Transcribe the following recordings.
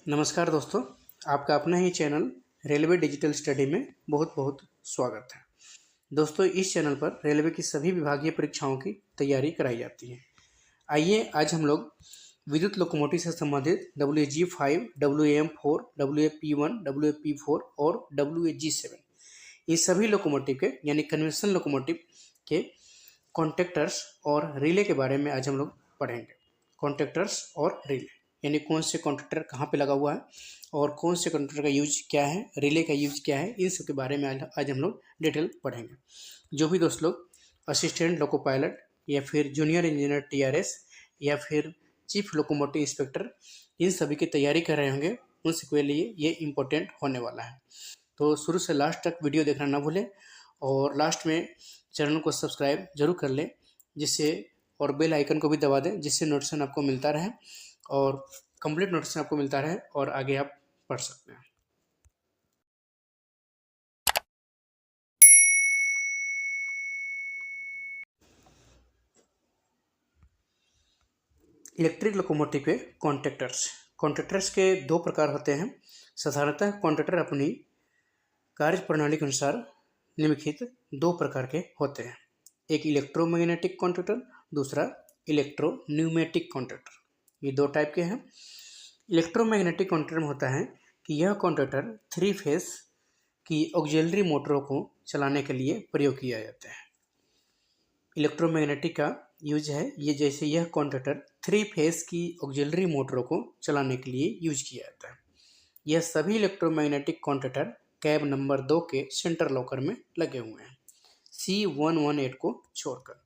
नमस्कार दोस्तों, आपका अपना ही चैनल रेलवे डिजिटल स्टडी में बहुत बहुत स्वागत है। दोस्तों, इस चैनल पर रेलवे की सभी विभागीय परीक्षाओं की तैयारी कराई जाती है। आइए आज हम लोग विद्युत लोकोमोटिव से संबंधित WG5, WAM4, WAP1, WAP4 और WAG7 ये सभी लोकोमोटिव के यानी कन्वेंशनल लोकोमोटिव के कॉन्ट्रैक्टर्स और रिले के बारे में आज हम लोग पढ़ेंगे। कॉन्ट्रैक्टर्स और रिले यानी कौन से कॉन्ट्रैक्टर कहाँ पे लगा हुआ है और कौन से कॉन्ट्रैक्टर का यूज क्या है, रिले का यूज क्या है, इन सब के बारे में आज हम लोग डिटेल पढ़ेंगे। जो भी दोस्त लोग असिस्टेंट लोको पायलट या फिर जूनियर इंजीनियर TRS या फिर चीफ लोकोमोटिव इंस्पेक्टर इन सभी की तैयारी कर रहे होंगे, उन सबके लिए ये इम्पोर्टेंट होने वाला है। तो शुरू से लास्ट तक वीडियो देखना ना भूलें और लास्ट में चैनल को सब्सक्राइब जरूर कर लें, जिससे और बेल आइकन को भी दबा दें, जिससे नोटिफिकेशन आपको मिलता रहे और कंप्लीट नोटिफिकेशन आपको मिलता रहे और आगे आप पढ़ सकते हैं। इलेक्ट्रिक लोकोमोटिव के कॉन्ट्रैक्टर्स के दो प्रकार होते हैं। साधारणतः कॉन्ट्रैक्टर अपनी कार्य प्रणाली के अनुसार निम्नलिखित दो प्रकार के होते हैं। एक इलेक्ट्रोमैग्नेटिक कॉन्ट्रैक्टर, दूसरा इलेक्ट्रो न्यूमेटिक कॉन्ट्रैक्टर। ये दो टाइप के हैं। इलेक्ट्रोमैग्नेटिक कॉन्ट्रैक्टर में होता है कि यह कॉन्ट्रैक्टर 3 फेज की ऑक्सिलरी मोटरों को चलाने के लिए प्रयोग किया जाता है। इलेक्ट्रोमैग्नेटिक का यूज है ये, जैसे यह कॉन्ट्रैक्टर 3 फेज की ऑक्सिलरी मोटरों को चलाने के लिए यूज किया जाता है। यह सभी इलेक्ट्रोमैग्नेटिक कॉन्ट्रैक्टर कैब नंबर 2 के सेंटर लॉकर में लगे हुए हैं, C118 को छोड़कर।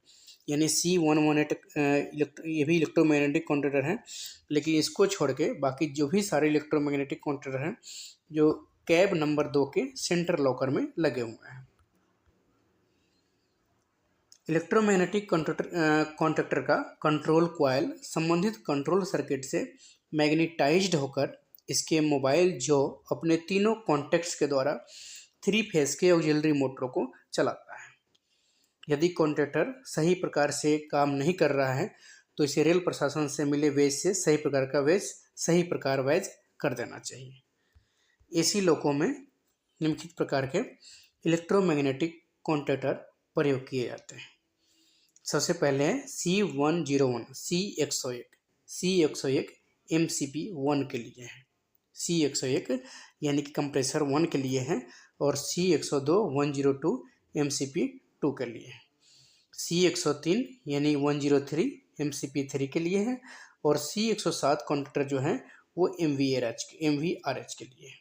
यानी C118 ये भी इलेक्ट्रोमैग्नेटिक कॉन्ट्रैक्टर है, लेकिन इसको छोड़ के बाकी जो भी सारे इलेक्ट्रोमैग्नेटिक कॉन्ट्रैक्टर हैं जो कैब नंबर 2 के सेंटर लॉकर में लगे हुए हैं। इलेक्ट्रोमैग्नेटिक कॉन्ट्रैक्टर का कंट्रोल कॉइल संबंधित कंट्रोल सर्किट से मैग्नेटाइज्ड होकर इसके मोबाइल जो अपने तीनों कॉन्टैक्ट्स के द्वारा 3 फेज के ऑक्सिलरी मोटरों को चलाता है। यदि कॉन्ट्रैक्टर सही प्रकार से काम नहीं कर रहा है तो इसे रेल प्रशासन से मिले वेज से सही प्रकार का वेज सही प्रकार वाइज कर देना चाहिए। एसी लोको में निम्नलिखित प्रकार के इलेक्ट्रोमैग्नेटिक कॉन्ट्रैक्टर प्रयोग किए जाते हैं। सबसे पहले है C101 C101 MCP1 के लिए है। C101 यानी कि कंप्रेसर 1 के लिए है और C102 102 MCP2 के लिए है। C103 यानी 103 MCP3 के लिए है और C107 कॉन्ट्रैक्टर जो है वो MVRH के लिए है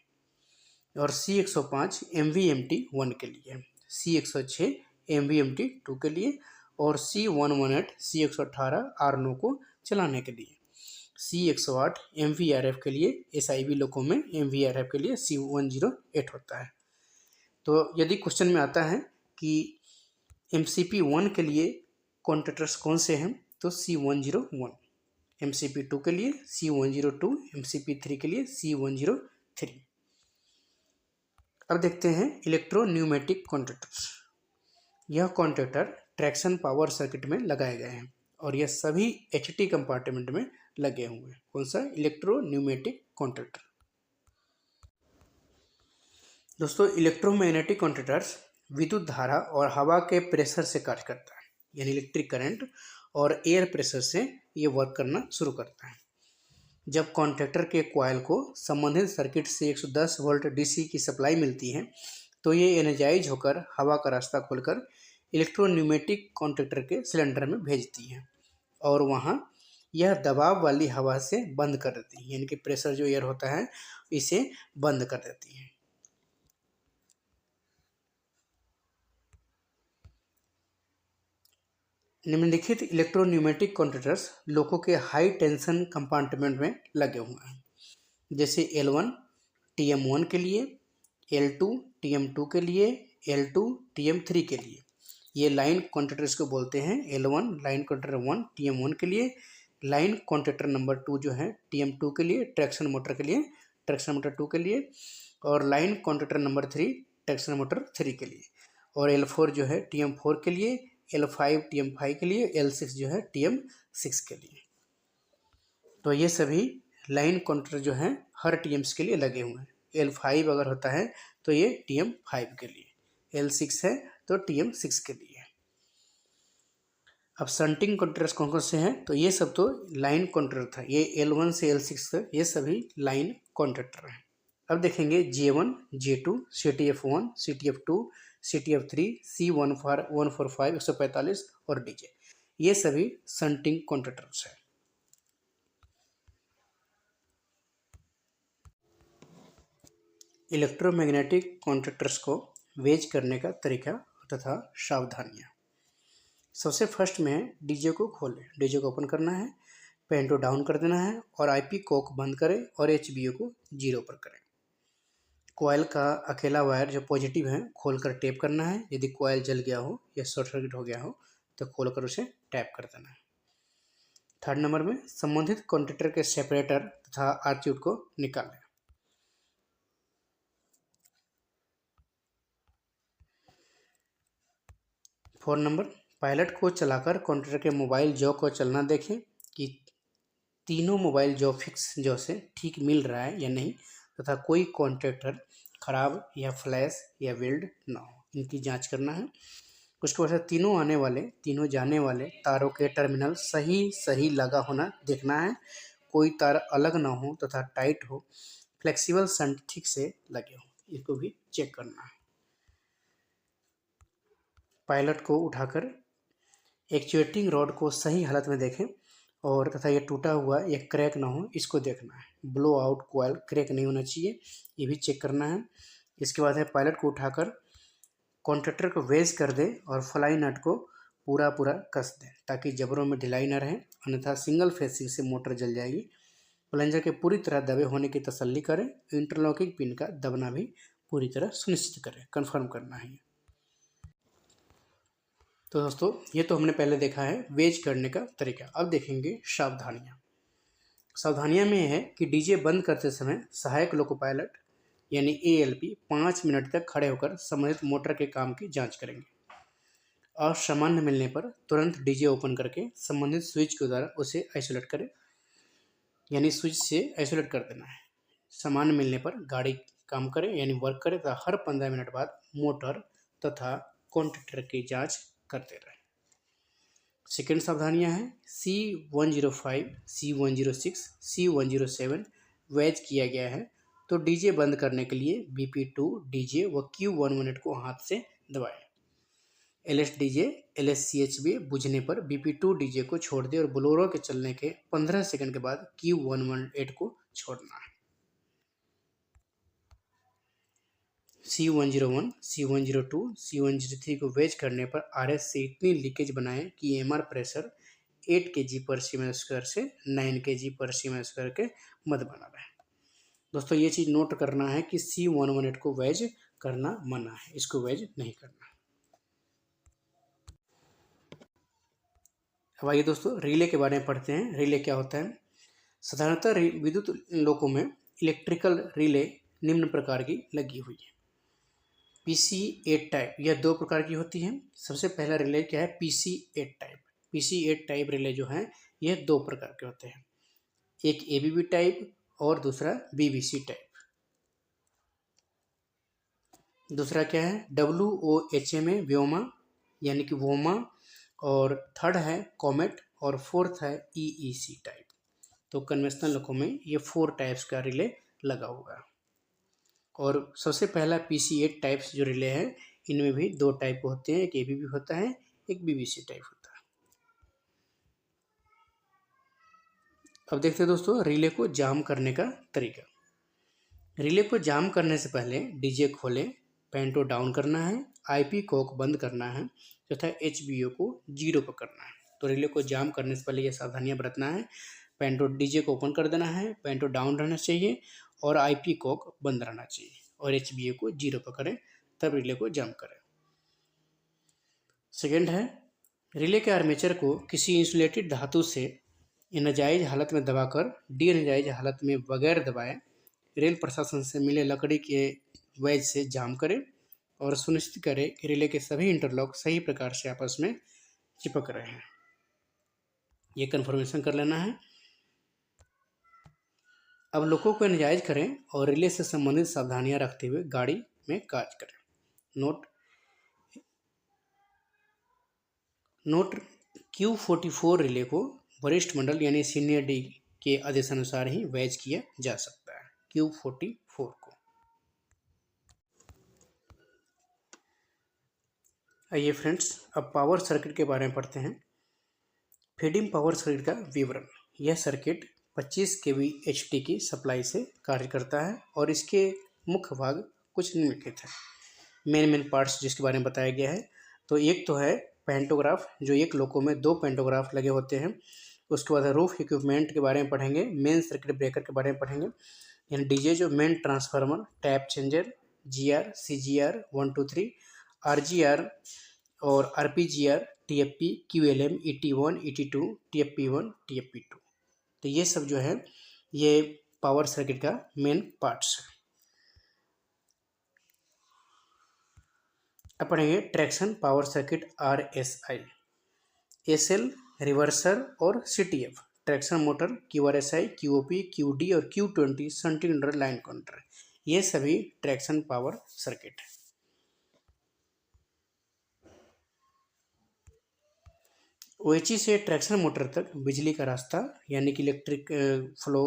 और C105 MVMT1 के लिए है, C106 MVMT2 के लिए और C118 C118 R9 को चलाने के लिए, C108 MVRF के लिए, SIB लोको में MVRF के लिए C108 होता है। तो यदि क्वेश्चन में आता है कि MCP1 के लिए कॉन्ट्रैक्टर्स कौन से हैं तो C101, MCP2 के लिए C102, MCP3 के लिए C103। अब देखते हैं इलेक्ट्रो न्यूमेटिक कॉन्ट्रैक्टर्स। यह कॉन्ट्रैक्टर ट्रैक्शन पावर सर्किट में लगाए गए हैं और यह सभी HT कंपार्टमेंट में लगे हुए हैं। कौन सा? Electro pneumatic contractor. दोस्तों, इलेक्ट्रोमैग्नेटिक कॉन्ट्रैक्टर्स विद्युत धारा और हवा के प्रेशर से कार्य करता है, यानी इलेक्ट्रिक करंट और एयर प्रेशर से ये वर्क करना शुरू करता है। जब कॉन्ट्रैक्टर के कॉइल को संबंधित सर्किट से 110 वोल्ट DC की सप्लाई मिलती है तो ये एनर्जाइज होकर हवा का रास्ता खोलकर इलेक्ट्रोन्यूमेटिक कॉन्ट्रैक्टर के सिलेंडर में भेजती है और वहाँ यह दबाव वाली हवा से बंद कर देती है, यानी कि प्रेशर जो एयर होता है इसे बंद कर देती है। निम्नलिखित इलेक्ट्रोन्यूमेटिक कॉन्ट्रैक्टर्स लोको के हाई टेंशन कंपार्टमेंट में लगे हुए हैं, जैसे L1 TM1 के लिए, L2 TM2 के लिए, L2 TM3 के लिए। ये लाइन कॉन्ट्रैक्टर्स को बोलते हैं। L1 लाइन कॉन्ट्रैक्टर 1 TM1 के लिए, लाइन कॉन्ट्रैक्टर नंबर 2 जो है TM2 के लिए, ट्रैक्शन मोटर के लिए, ट्रैक्शन मोटर 2 के लिए, और line contractor number 3 traction motor 3 के लिए, और L4 जो है TM4 के लिए, L5 TM5 के लिए, L6 जो है TM6 के लिए। तो ये सभी लाइन कॉन्ट्रैक्टर जो है हर TMs के लिए लगे हुए हैं। L5 अगर होता है तो ये TM5 के लिए, L6 है तो TM6 के लिए। अब शंटिंग कॉन्ट्रैक्टर्स कौन कौन से हैं, तो ये सब तो लाइन कॉन्ट्रैक्टर था, ये L1 से L6 तक ये सभी लाइन कॉन्ट्रैक्टर हैं। अब देखेंगे J1, J2, CTF1, CTF2, CTF3, C145, 145 और DJ, ये सभी शंटिंग कॉन्ट्रैक्टर्स हैं। इलेक्ट्रोमैग्नेटिक कॉन्ट्रैक्टर्स को वेज करने का तरीका तथा सावधानियाँ। सबसे फर्स्ट में डीजे को खोलें, डीजे को ओपन करना है, पेंटो डाउन कर देना है और IP कोक बंद करें और HBO को 0 पर करें। कॉयल का अकेला वायर जो पॉजिटिव है खोलकर टैप करना है, यदि कॉयल जल गया हो या शॉर्ट सर्किट हो गया हो तो खोलकर उसे टैप कर देना है। थर्ड नंबर में संबंधित कॉन्टैक्टर के सेपरेटर तथा आर्च्यूट को निकालें। फोर्थ नंबर, पायलट को चलाकर कॉन्टैक्टर के मोबाइल जॉ को चलना देखें कि तीनों मोबाइल जॉ फिक्स जॉ से ठीक मिल रहा है या नहीं, तथा कोई कॉन्टैक्टर खराब या फ्लैश या वेल्ड ना हो, इनकी जांच करना है। उसके बाद तीनों जाने वाले तारों के टर्मिनल सही लगा होना देखना है, कोई तार अलग ना हो तथा टाइट हो, फ्लेक्सिबल शंट ठीक से लगे हो, इसको भी चेक करना है। पायलट को उठाकर एक्चुएटिंग रॉड को सही हालत में देखें और तथा ये टूटा हुआ या क्रैक ना हो इसको देखना है। ब्लो आउट कॉयल क्रैक नहीं होना चाहिए, ये भी चेक करना है। इसके बाद है पायलट को उठाकर कॉन्ट्रैक्टर को वेज कर दे और फ्लाई नट को पूरा कस दें ताकि जबरों में ढिलाई न रहे, अन्यथा सिंगल फेसिंग से मोटर जल जाएगी। प्लंजर के पूरी तरह दबे होने की तसल्ली करें, इंटरलॉकिंग पिन का दबना भी पूरी तरह सुनिश्चित करें, कंफर्म करना है। तो दोस्तों ये तो हमने पहले देखा है वेज करने का तरीका। अब देखेंगे सावधानियाँ में है कि डीजे बंद करते समय सहायक लोको पायलट यानी ALP 5 मिनट तक खड़े होकर संबंधित मोटर के काम की जांच करेंगे। असामान्य मिलने पर तुरंत डीजे ओपन करके संबंधित स्विच के द्वारा उसे आइसोलेट करें, यानी स्विच से आइसोलेट कर देना है। सामान्य मिलने पर गाड़ी काम करे यानी वर्क करे तथा हर 15 मिनट बाद मोटर तथा कॉन्टैक्टर की जांच करते रहे। सेकेंड सावधानियां हैं C105, C106, C107 वेज किया गया है तो डीजे बंद करने के लिए BP2 डीजे व Q11 को हाथ से दबाएं। LS डीजे LSCHB बुझने पर BP2 डीजे को छोड़ दें और बोलेरो के चलने के 15 सेकंड के बाद Q118 को छोड़ना है। C101, C102, C103 को वेज करने पर RS से इतनी लीकेज बनाएं कि EMR प्रेशर 8 kg/cm² से 9 kg/cm² के मध्य बना रहे। दोस्तों ये चीज़ नोट करना है कि C118 को वेज करना मना है, इसको वेज नहीं करना। अब आइए दोस्तों रिले के बारे में पढ़ते हैं। रिले क्या होता है? साधारणतः विद्युत लोकों में इलेक्ट्रिकल रिले निम्न प्रकार की लगी हुई है। PC8 टाइप, यह 2 प्रकार की होती है। सबसे पहला रिले क्या है? PC8 type. PC8 type relay जो हैं यह 2 प्रकार के होते हैं, एक ABB टाइप और दूसरा BBC टाइप। दूसरा क्या है? WOHMA व्योमा यानी कि वोमा, और थर्ड है कॉमेट और फोर्थ है EEC टाइप। तो कन्वेंशनल लोकों में ये 4 टाइप्स का रिले लगा हुआ है। और सबसे पहला PC8 टाइप्स जो रिले हैं इनमें भी 2 टाइप होते हैं, एक ABB होता है, एक BBC टाइप होता है। अब देखते हैं दोस्तों रिले को जाम करने का तरीका। रिले को जाम करने से पहले डीजे खोलें, पेंटो डाउन करना है, IP कोक बंद करना है तथा HBO को 0 पर करना है। तो रिले को जाम करने से पहले ये सावधानियां बरतना है। पेंटो डीजे को ओपन कर देना है, पेंटो डाउन रहना चाहिए और IP कोक बंद रहना चाहिए और HBO को 0 पर करें, तब रिले को जाम करें। सेकेंड है रिले के आर्मेचर को किसी इंसुलेटेड धातु से एनर्जाइज हालत में दबाकर डी एनर्जाइज हालत में बगैर दबाए रेल प्रशासन से मिले लकड़ी के वेज से जाम करें और सुनिश्चित करें कि रिले के सभी इंटरलॉक सही प्रकार से आपस में चिपक रहे हैं। ये कन्फर्मेशन कर लेना है। अब लोगों को एनर्जाइज करें और रिले से संबंधित सावधानियां रखते हुए गाड़ी में कार्य करें। नोट Q44 रिले को वरिष्ठ मंडल यानी सीनियर डी के आदेशानुसार ही बैच किया जा सकता है। Q44 को आइए फ्रेंड्स, अब पावर सर्किट के बारे में पढ़ते हैं। फीडिंग पावर सर्किट का विवरण। यह सर्किट 25 kV HT की सप्लाई से कार्य करता है और इसके मुख्य भाग कुछ निम्नलिखित हैं। मेन पार्ट्स जिसके बारे में बताया गया है। तो एक तो है पेंटोग्राफ, जो एक लोको में 2 पेंटोग्राफ लगे होते हैं। उसके बाद रूफ इक्विपमेंट के बारे में पढ़ेंगे। मेन सर्किट ब्रेकर के बारे में पढ़ेंगे, यानी डीजे जो main transformer, tap changer, GR, CGR 1 2 3, RGR और RPGR, TFP, QLM, ET1, ET2, TFP1, TFP2। तो ये सब जो है ये पावर सर्किट का मेन पार्ट्स है। अब पढ़ेंगे traction power circuit RSI, SL reverser और CTF, traction motor, QRSI, QOP, QD और Q20 shunting neutral line counter, ये सभी ट्रैक्शन पावर सर्किट है। OHE से ट्रैक्शन मोटर तक बिजली का रास्ता यानी कि इलेक्ट्रिक फ्लो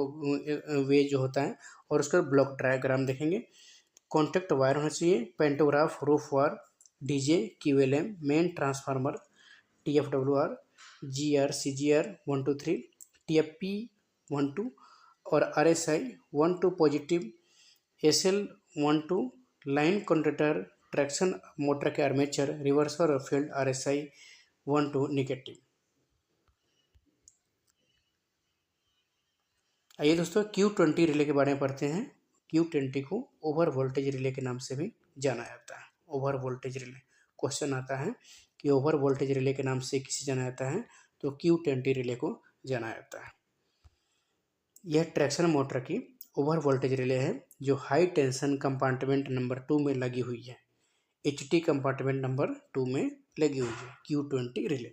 वे जो होता है, और उसका ब्लॉक डायग्राम देखेंगे। कॉन्टैक्ट वायर होना चाहिए, pantograph, roof wire, DJ, QLM, main transformer, TFWR, GR, CGR 1 2 3, TFP 1 2 और RSI 1 2 positive, SL 1 2, line conductor, traction motor के आर्मेचर, रिवर्सर और फील्ड RSI 1 2 नेगेटिव। आइए दोस्तों Q20 रिले के बारे में पढ़ते हैं। Q20 को ओवर वोल्टेज रिले के नाम से भी जाना जाता है। ओवर वोल्टेज रिले क्वेश्चन आता है कि ओवर वोल्टेज रिले के नाम से किसे जाना जाता है, तो Q20 रिले को जाना जाता है। यह ट्रैक्शन मोटर की ओवर वोल्टेज रिले है जो हाई टेंशन कंपार्टमेंट नंबर 2 में लगी हुई है। HT कंपार्टमेंट नंबर 2 में लगी हुई है Q20 रिले।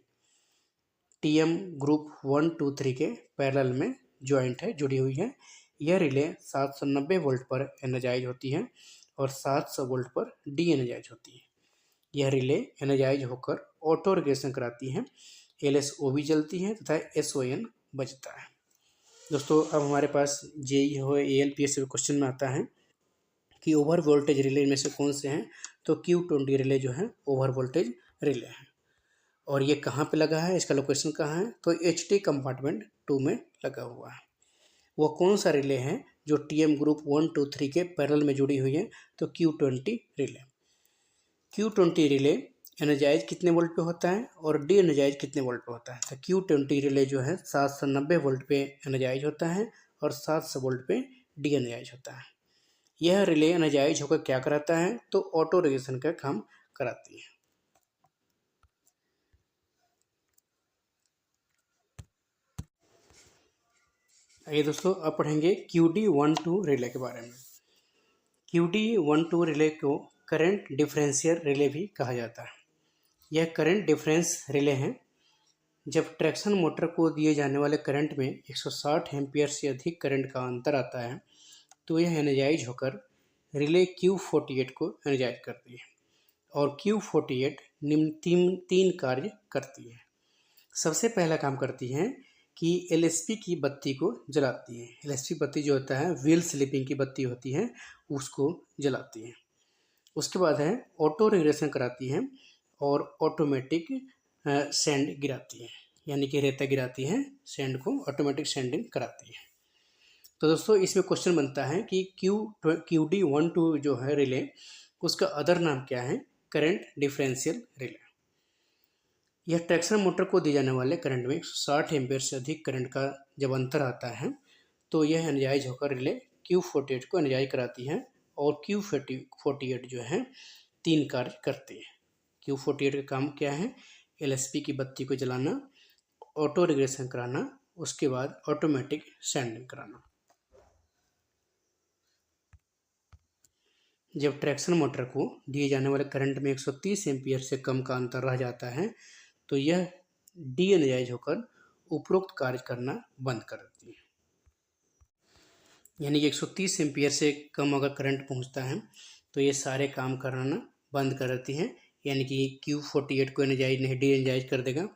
TM ग्रुप 1 2 3 के पैरेलल में ज्वाइंट है, जुड़ी हुई है। यह रिले 790 वोल्ट पर एनर्जाइज होती है और 700 वोल्ट पर डी एनर्जाइज होती है। यह रिले एनर्जाइज होकर ऑटो रेगुलेशन कराती है, LSOB जलती है तथा SON बजता है। दोस्तों अब हमारे पास JEE हो ALPS क्वेश्चन में आता है कि ओवर वोल्टेज रिले में से कौन से हैं, तो Q20 रिले जो है ओवर वोल्टेज रिले है। और ये कहाँ पे लगा है, इसका लोकेशन कहाँ है, तो HT कंपार्टमेंट 2 में लगा हुआ है। वो कौन सा रिले है जो TM ग्रुप 1 2 3 के पैरेलल में जुड़ी हुई है, तो Q20 relay. Q20 relay energize कितने वोल्ट पे होता है और डी एनर्जाइज कितने वोल्ट पे होता है, तो Q20 रिले जो है 790 वोल्ट पे एनर्जाइज होता है और 700 वोल्ट पे डी एनर्जाइज होता है। यह रिले एनर्जाइज होकर क्या कराता है, तो ऑटो रेगुलेशन का काम कराती है। आइए दोस्तों अब पढ़ेंगे QD12 रिले के बारे में। QD12 रिले को करंट डिफरेंशियल रिले भी कहा जाता है। यह करंट डिफरेंस रिले हैं। जब ट्रैक्शन मोटर को दिए जाने वाले करंट में 160 एम्पियर से अधिक करंट का अंतर आता है, तो यह एनर्जाइज होकर रिले Q48 को एनर्जाइज करती है। और Q48 निम्न तीन कार्य करती है। सबसे पहला काम करती है कि LSP की बत्ती को जलाती है। LSP बत्ती जो होता है व्हील स्लीपिंग की बत्ती होती है, उसको जलाती है। उसके बाद है ऑटो रेगुलेशन कराती है और ऑटोमेटिक सैंड गिराती है, यानी कि रेता गिराती है, सैंड को ऑटोमेटिक सैंडिंग कराती है। तो दोस्तों इसमें क्वेश्चन बनता है कि QD12 जो है रिले, उसका अदर नाम क्या है, करंट डिफरेंशियल रिले। यह ट्रैक्शन मोटर को दिए जाने वाले करंट में 160 एम्पियर से अधिक करंट का जब अंतर आता है, तो यह एनर्जाइज होकर रिले Q48 को एनर्जाइज कराती है। और Q48 जो है 3 कार्य करती है। Q48 का काम क्या है, LSP की बत्ती को जलाना, ऑटो रेगुलेशन कराना, उसके बाद ऑटोमेटिक सैंडिंग कराना। जब ट्रैक्शन मोटर को दिए जाने वाले करंट में 130 एम्पियर से कम का अंतर रह जाता है, तो यह डी एनर्जाइज होकर उपरोक्त कार्य करना बंद कर देती है। यानी कि 130 एम्पियर से कम अगर करंट पहुंचता है तो ये सारे काम करना बंद कर देती हैं, यानी कि Q48 को एनर्जाइज नहीं, डी एनर्जाइज कर देगा।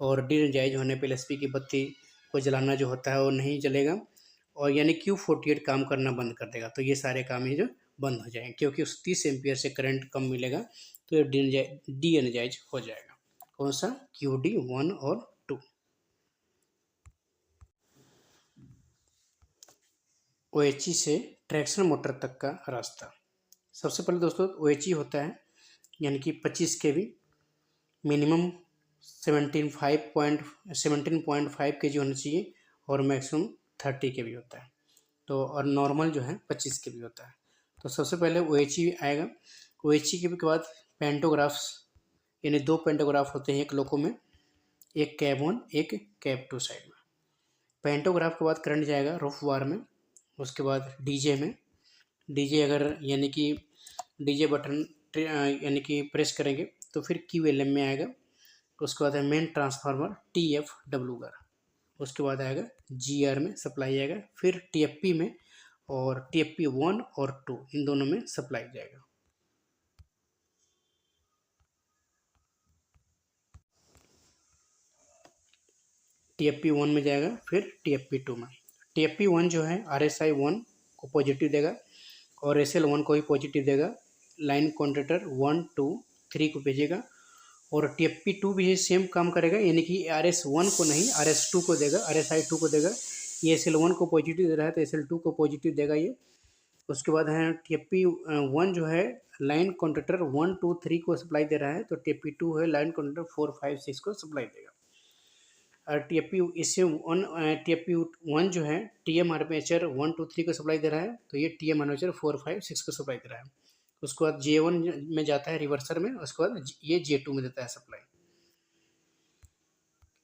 और डी एनर्जाइज होने पर LSP की बत्ती को जलाना जो होता है वो नहीं जलेगा, और यानी Q48 काम करना बंद कर देगा। तो ये सारे काम ही जो बंद हो जाएंगे, क्योंकि उस 30 एम्पियर से करंट कम मिलेगा तो ये डी एनर्जाइज हो जाएगा। कौन सा? QD 1 और 2। OHE से ट्रैक्शन मोटर तक का रास्ता। सबसे पहले दोस्तों OHE होता है यानी कि 25 kV, मिनिमम 17.5 kg होना चाहिए, और मैक्सिमम 30 kV होता है। तो और नॉर्मल जो है 25 kV होता है। तो सबसे पहले OHE आएगा। OHE के बाद पेंटोग्राफ्स, यानी 2 पेंटोग्राफ होते हैं एक लोको में, एक कैब 1 एक कैब 2 साइड में। पेंटोग्राफ के बाद करंट जाएगा रूफ वार में, उसके बाद डीजे में। डीजे अगर यानी कि डीजे बटन यानी कि प्रेस करेंगे तो फिर QLM में आएगा। उसके बाद है मेन ट्रांसफार्मर TFWR, उसके बाद आएगा GR में सप्लाई आएगा, फिर TFP में, और TFP 1 और 2 इन दोनों में सप्लाई जाएगा। TFP 1 में जाएगा, फिर TFP 2 में। TFP 1 जो है RSI 1 को पॉजिटिव देगा और SL 1 को ही पॉजिटिव देगा। लाइन कॉन्ट्रैक्टर 1 2 3 को भेजेगा, और TFP 2 भी सेम काम करेगा, यानी कि RS 1 को नहीं RS 2 को देगा, RSI 2 को देगा। ये SL 1 को पॉजिटिव दे रहा है तो SL 2 को पॉजिटिव देगा ये। उसके बाद है TFP 1 जो है लाइन कॉन्ट्रैक्टर 1 2 3 को सप्लाई दे रहा है, तो TFP 2 है लाइन कॉन्ट्रैक्टर 4 5 6 को सप्लाई देगा। और TFP 1 जो है TM आर्मेचर 1 2 3 को सप्लाई दे रहा है, तो ये TM आर्मेचर 4 5 6 को सप्लाई दे रहा है। उसके बाद J1 में जाता है रिवर्सर में, उसके बाद ये J2 में देता है सप्लाई।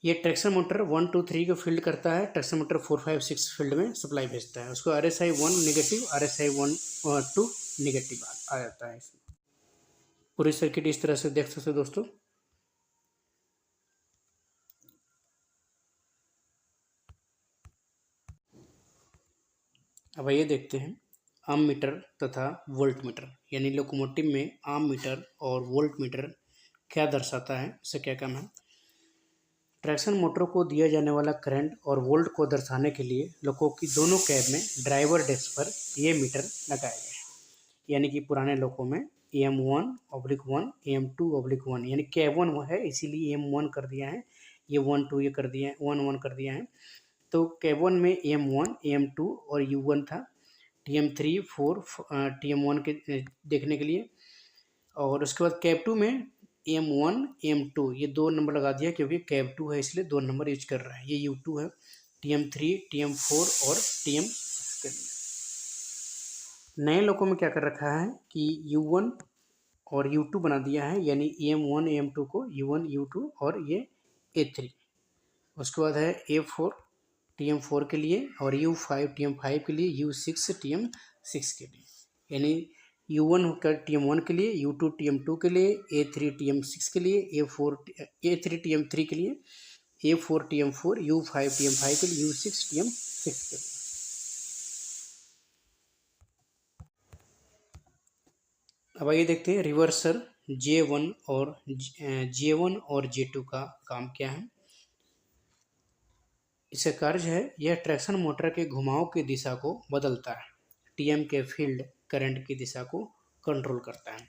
ये ट्रैक्शन मोटर 1 2 3 को फील्ड करता है, ट्रैक्शन मोटर 4 5 6 फील्ड में सप्लाई भेजता है। उसको RSI 1 नेगेटिव, RSI 1 और 2 नेगेटिव आ जाता है इसमें। पूरी सर्किट इस तरह से देख सकते हो दोस्तों। अब ये देखते हैं आर्म मीटर तथा वोल्ट मीटर, यानी लोकोमोटिव में आर्म मीटर और वोल्ट मीटर क्या दर्शाता है, उससे क्या काम है। ट्रैक्शन मोटर को दिया जाने वाला करंट और वोल्ट को दर्शाने के लिए लोको की दोनों कैब में ड्राइवर डेस्क पर ये मीटर लगाए गए हैं, यानी कि पुराने लोको में AM1/1 AM2/1, यानी कैब 1 है इसीलिए AM1 कर दिया है, ये 1 2 ये कर दिया है, 1 1 कर दिया है। तो कैब 1 में AM1 AM2 और U1 था, TM3 4 TM1 के देखने के लिए। और उसके बाद कैब 2 में AM1 AM2 ये 2 नंबर लगा दिया, क्योंकि कैब 2 है इसलिए 2 नंबर यूज कर रहा है। ये U2 है, TM3 TM4 और TM6 के लिए। नए लोगों में क्या कर रखा है कि U1 और U2 बना दिया है, यानी AM1 AM2 को U1 U2 और ये A3। उसके बाद है A4 TM4 के लिए, और U5 TM5 के लिए, U6 TM6 के लिए, यानी U1 का TM1 के लिए, U2 TM2 के लिए, A3 TM6 के लिए, A3 TM3 के लिए, A4 TM4, U5 TM5 के लिए, U6 TM6 के लिए। अब आइए देखते हैं रिवर्सर J1 और J2 का काम क्या है। इसका कार्य है यह ट्रैक्शन मोटर के घुमाव की दिशा को बदलता है, TM के फील्ड करंट की दिशा को कंट्रोल करता है।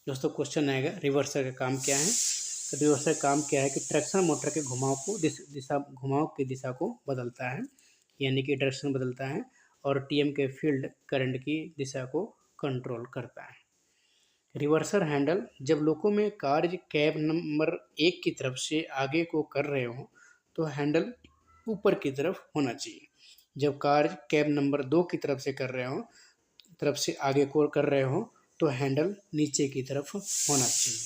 दोस्तों क्वेश्चन आएगा रिवर्सर का काम क्या है। तो रिवर्सर का काम क्या है कि ट्रैक्शन मोटर के घुमाव की दिशा को बदलता है, यानी कि डायरेक्शन बदलता है, और TM के फील्ड करंट की दिशा को कंट्रोल करता है। रिवर्सर हैंडल जब लोको में कार्य कैब नंबर 1 की तरफ से आगे को कर रहे हो तो हैंडल ऊपर की तरफ होना चाहिए। जब कार्य कैब नंबर 2 की तरफ से आगे को कर रहे हो तो हैंडल नीचे की तरफ होना चाहिए।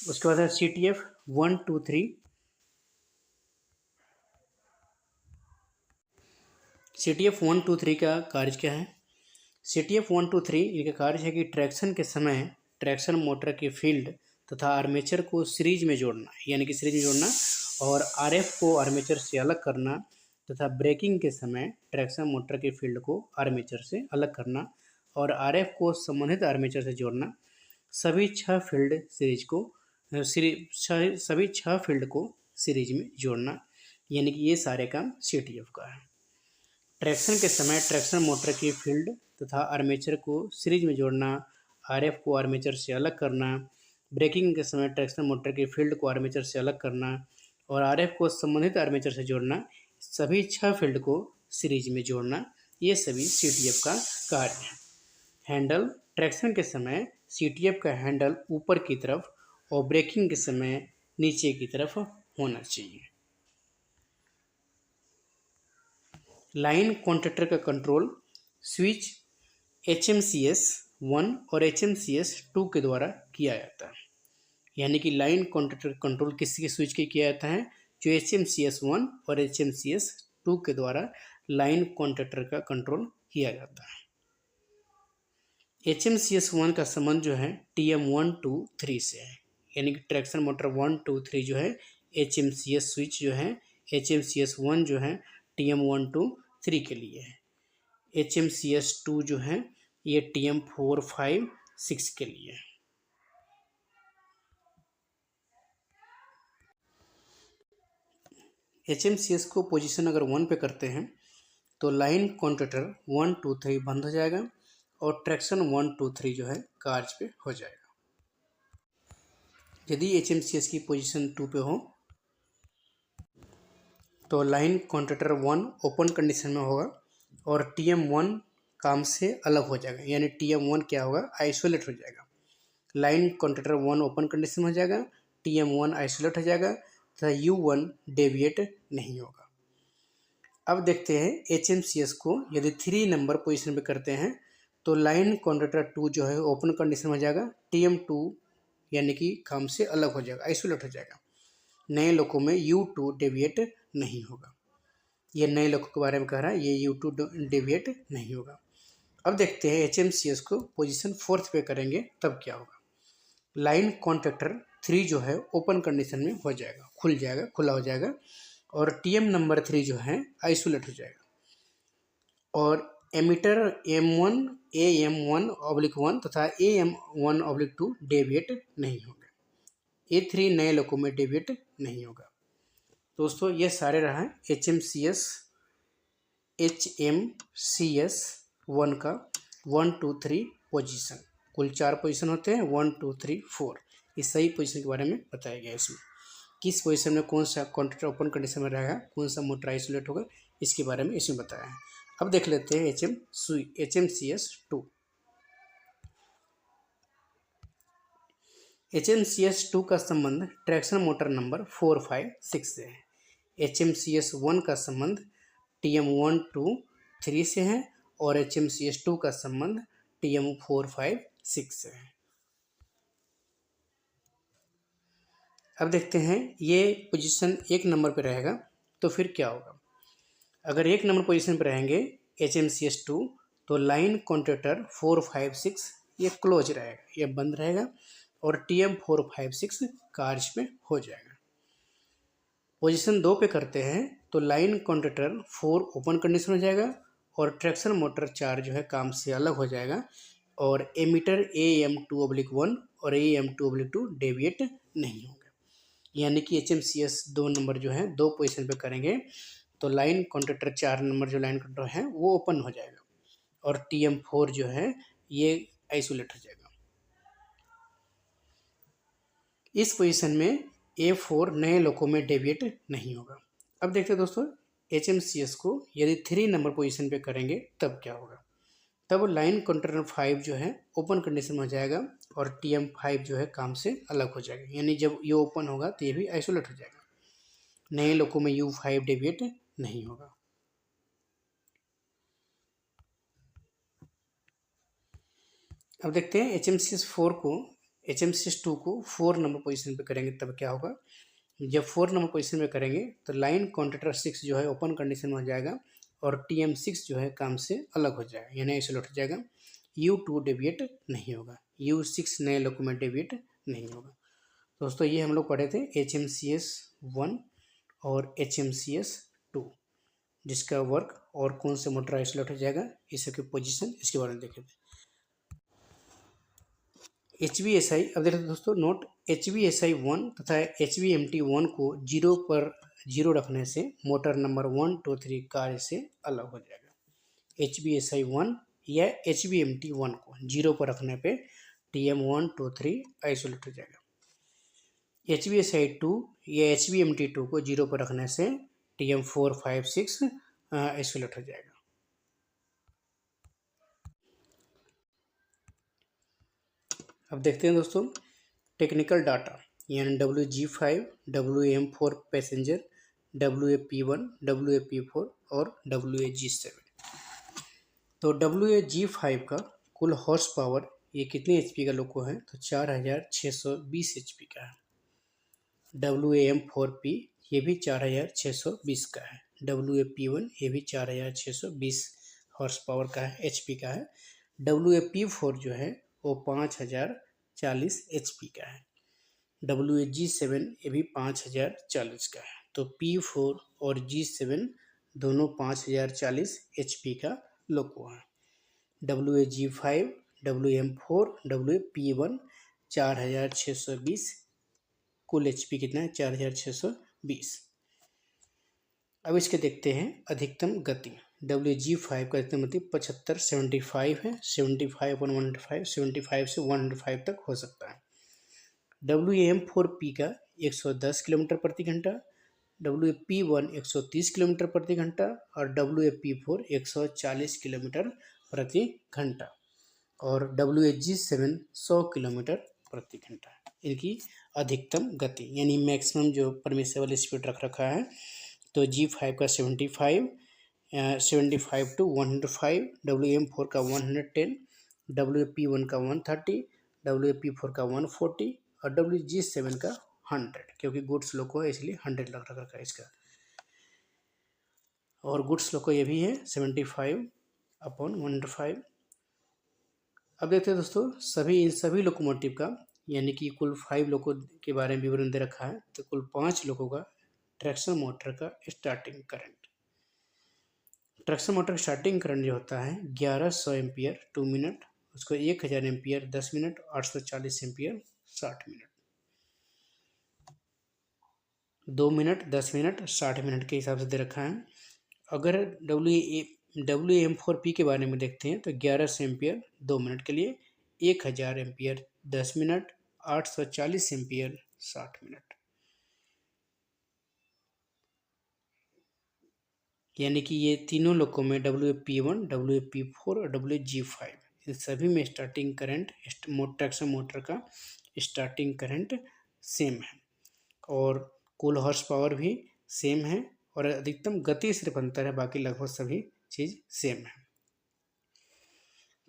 उसके बाद है CTF 1 2 3। CTF 1 2 3 का कार्य क्या है। CTF 1 2 3 ये कार्य है कि ट्रैक्शन के समय ट्रैक्शन मोटर के फील्ड तथा आर्मेचर को सीरीज में जोड़ना, यानी कि सीरीज में जोड़ना, और RF को आर्मेचर से अलग करना तथा ब्रेकिंग के समय ट्रैक्शन मोटर के फील्ड को आर्मेचर से अलग करना और आरएफ को संबंधित आर्मेचर से जोड़ना, सभी छह फील्ड को सीरीज में जोड़ना, यानी कि ये सारे काम सीटीएफ का है। ट्रैक्शन के समय ट्रैक्शन मोटर की फील्ड तथा आर्मेचर को सीरीज में जोड़ना, आरएफ को आर्मेचर से अलग करना, ब्रेकिंग के समय ट्रैक्शन मोटर की फील्ड को आर्मेचर से अलग करना और आरएफ को संबंधित आर्मेचर से जोड़ना, सभी छह फील्ड को सीरीज में जोड़ना, ये सभी सीटीएफ का कार्य है। हैंडल ट्रैक्शन के समय सीटीएफ का हैंडल ऊपर की तरफ और ब्रेकिंग के समय नीचे की तरफ होना चाहिए। लाइन कॉन्ट्रैक्टर का कंट्रोल स्विच HMCS 1 और HMCS 2 के द्वारा किया जाता है, यानी कि लाइन कॉन्ट्रैक्टर कंट्रोल किसके स्विच के किया जाता है, जो HMCS 1 और HMCS 2 के द्वारा लाइन कॉन्ट्रैक्टर का कंट्रोल किया जाता है। HMCS 1 का संबंध जो है TM 1 2 3 से है, यानी कि ट्रैक्शन मोटर 1 2 3 जो है HMCS स्विच जो है HMCS 1 जो है TM 1 2 3 के लिए है, HMCS 2 जो है ये TM 4 5 6 के लिए है। HMCS को पोजीशन अगर 1 पे करते हैं तो लाइन कॉन्ट्रैक्टर 1 2 3 बंद हो जाएगा और ट्रैक्शन 1 2 3 जो है कार्य पे हो जाएगा। यदि HMCS की पोजीशन 2 पे हो तो लाइन कॉन्ट्रैक्टर 1 ओपन कंडीशन में होगा और TM 1 काम से अलग हो जाएगा, यानी TM 1 क्या होगा, आइसोलेट हो जाएगा। लाइन कॉन्ट्रैक्टर 1 ओपन कंडीशन में हो जाएगा, TM 1 आइसोलेट हो जाएगा तथा U1 डेविएट नहीं होगा। अब देखते हैं HMCS को यदि 3 नंबर पोजीशन पे करते हैं तो लाइन कॉन्ट्रैक्टर 2 जो है ओपन कंडीशन में हो जाएगा, TM 2 यानी कि काम से अलग हो जाएगा, आइसोलेट हो जाएगा। नए लोगों में U2 डेविएट नहीं होगा, ये नए लोगों के बारे में कह रहा है, ये U2 डेविएट नहीं होगा। अब देखते हैं HMCS को पोजीशन 4 पे करेंगे तब क्या होगा। लाइन कॉन्ट्रैक्टर 3 जो है ओपन कंडीशन में हो जाएगा, खुला हो जाएगा और TM नंबर 3 जो है आइसोलेट हो जाएगा और एमीटर M1 AM1/1 तथा AM1/2 डेविएट नहीं होगा। ये 3 नए लोगों में डेविएट नहीं होगा। दोस्तों ये सारे रहा HMCS 1 का 1 2 3 पोजीशन, कुल 4 पोजीशन होते हैं, 1 2 3 4। इस सही पोजीशन के बारे में बताया गया है इसमें, किस पोजीशन में कौन सा कॉन्ट्रैक्टर ओपन कंडीशन में रहेगा, कौन सा मोटर आइसोलेट होगा, इसके बारे में इसमें बताया है। अब देख लेते हैं HMCS 2। HMCS 2 का संबंध ट्रैक्शन मोटर नंबर 4 5 6 से है। HMCS 1 का संबंध TM 1 2 3 से है और HMCS 2 का संबंध TM 4 5 6 से है। अब देखते हैं ये पोजीशन 1 नंबर पे रहेगा तो फिर क्या होगा। अगर 1 नंबर पोजीशन पे रहेंगे HMCS 2 तो लाइन कॉन्ट्रैक्टर 4 5 6 ये क्लोज रहेगा, ये बंद रहेगा और TM 4 5 6 कार्य में हो जाएगा। पोजीशन 2 पे करते हैं तो लाइन कॉन्ट्रैक्टर 4 ओपन कंडीशन हो जाएगा और ट्रैक्शन मोटर 4 जो है काम से अलग हो जाएगा और एमीटर AM2/1 और AM2/2 डेविएट नहीं होगा, यानी कि HMCS 2 नंबर जो है 2 पोजीशन पे करेंगे तो लाइन कॉन्ट्रैक्टर 4 नंबर जो लाइन कॉन्ट्रैक्टर है वो ओपन हो जाएगा और TM 4 जो है ये आइसोलेट हो जाएगा। इस पोजीशन में A4 नए लोगों में डेविएट नहीं होगा। अब देखते हैं दोस्तों HMCS को यदि 3 नंबर पोजीशन पे करेंगे तब क्या होगा। तब लाइन कॉन्ट्रैक्टर 5 जो है ओपन कंडीशन में हो जाएगा और TM 5 जो है काम से अलग हो जाएगा, यानी जब ये ओपन होगा तो ये भी आइसोलेट हो जाएगा। नए लोगों में U5 डेविएट नहीं होगा। अब देखते हैं HMCS 2 को 4 नंबर पोजीशन पे करेंगे तब क्या होगा। जब 4 नंबर पोजीशन में करेंगे तो लाइन कॉन्ट्रैक्टर 6 जो है ओपन कंडीशन में हो जाएगा और TM 6 जो है काम से अलग हो जाएगा, यानी आइसोलेट हो जाएगा। U2 डेविएट नहीं होगा, U6 नए लोगों में डेविएट नहीं होगा। दोस्तों ये हम लोग पढ़े थे HMCS 1 और HMCS 2। जिसका वर्क और कौन से मोटर आइसोलेट हो जाएगा, इस सबकी पोजीशन, इसके बारे में देखें। HVSI, अब देखते हैं दोस्तों नोट, HVSI 1 तथा HVMT 1 को 0 पर 0 रखने से मोटर नंबर 1, 2, 3 कार्य से अलग हो जाएगा। HVSI 1 या HVMT 1 को 0 पर रखने पे TM 1, 2, 3 आइसोलेट हो जाएगा। HVSI 2 या HVMT 2 को 0 पर रखने से TM 4, 5, 6 आइसोलेट हो जाएगा। अब देखते हैं दोस्तों टेक्निकल डाटा, यानी WG5, WM4 passenger, WAP1, WAP4 और WAG7। तो WAG5 का कुल हॉर्स पावर ये कितने HP का लोको है, तो 4620 HP का है। WAM4P ये भी 4620 का है। WAP1 ये भी 4620 हॉर्स पावर का है, HP का है। WAP4 जो है वो 5040 HP का है। WAG7 ये भी 5040 का है। तो P4 और G7 दोनों 5040 HP का लोको है। WAG5, WM4, WAP1 4620, कुल HP कितना है, 4620। अब इसके देखते हैं अधिकतम गति। WG5 का अधिकतम गति 75, 75 है, 75/105, 75 से 105 तक हो सकता है। WAM4P का 110 किलोमीटर प्रति घंटा, WAP1 130 किलोमीटर प्रति घंटा और WAP4 140 किलोमीटर प्रति घंटा और WAG7 100 किलोमीटर प्रति घंटा। इनकी अधिकतम गति यानी मैक्सिमम जो परमिसेबल स्पीड रख रखा है, तो G5 का 75, 75 to 105, WM4 का 110, WAP1 का 130, WAP4 का 140 और WG7 का 100, क्योंकि गुड्स लोको है इसलिए 100 लग रखा है इसका। और गुड्स लोको ये भी है 75/105। अब देखते हैं दोस्तों इन सभी लोकोमोटिव का, यानी कि कुल 5 लोको के बारे में विवरण दे रखा है। तो कुल 5 लोको का ट्रैक्शन मोटर का स्टार्टिंग करंट। ट्रैक्शन मोटर का स्टार्टिंग करंट जो होता है 1100 एम्पियर 2 मिनट, उसको 1000 ampere 10 minute, 840 ampere 60 minute, 2 minute, 10 minute, 60 minute के हिसाब से दे रखा है। अगर WM4P के बारे में देखते हैं तो 1100 एम्पियर 2 मिनट के लिए, 1000 एम्पियर 10 मिनट, 840 एम्पियर 60 मिनट। यानी कि ये तीनों लोकों में WAP1, WAP4 और WG5 इन सभी में स्टार्टिंग करंट ट्रैक्शन मोटर का स्टार्टिंग करंट सेम है और कुल हॉर्स पावर भी सेम है और अधिकतम गति सिर्फ अंतर है, बाकी लगभग सभी चीज़ सेम है।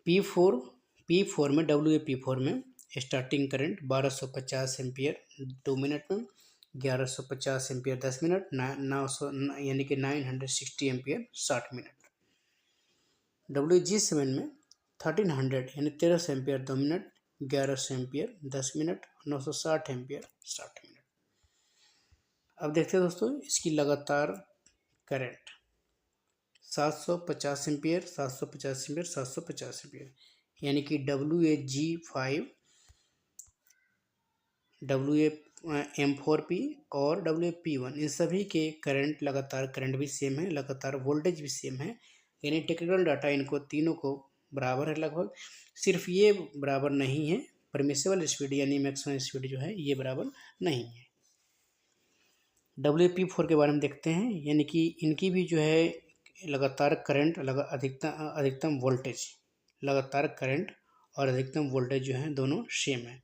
P4 में WAP4 में स्टार्टिंग करंट 1250 एम्पियर 2 मिनट में, 1150 एम्पियर 10 मिनट, 900 यानी कि 960 एम्पियर 60 मिनट। WG7 में 1300 यानी 1300 ampere 2 minute, 1100 ampere 10 minute, 960 ampere 60 minute. अब देखते हैं दोस्तों इसकी लगातार करंट 750 एम्पियर 750 एम्पियर 750 एम्पियर, यानी कि WAG5, WAM4P और WAP1 इन सभी के करंट लगातार करंट भी सेम है, लगातार वोल्टेज भी सेम है, यानी टेक्निकल डाटा इनको तीनों को बराबर है लगभग। सिर्फ ये बराबर नहीं है, परमिसेबल स्पीड यानी मैक्सिमम स्पीड जो है ये बराबर नहीं है। WAP4 के बारे में देखते हैं, यानी कि इनकी भी जो है लगातार करंट अधिकतम वोल्टेज, लगातार करंट और अधिकतम वोल्टेज जो है दोनों सेम है।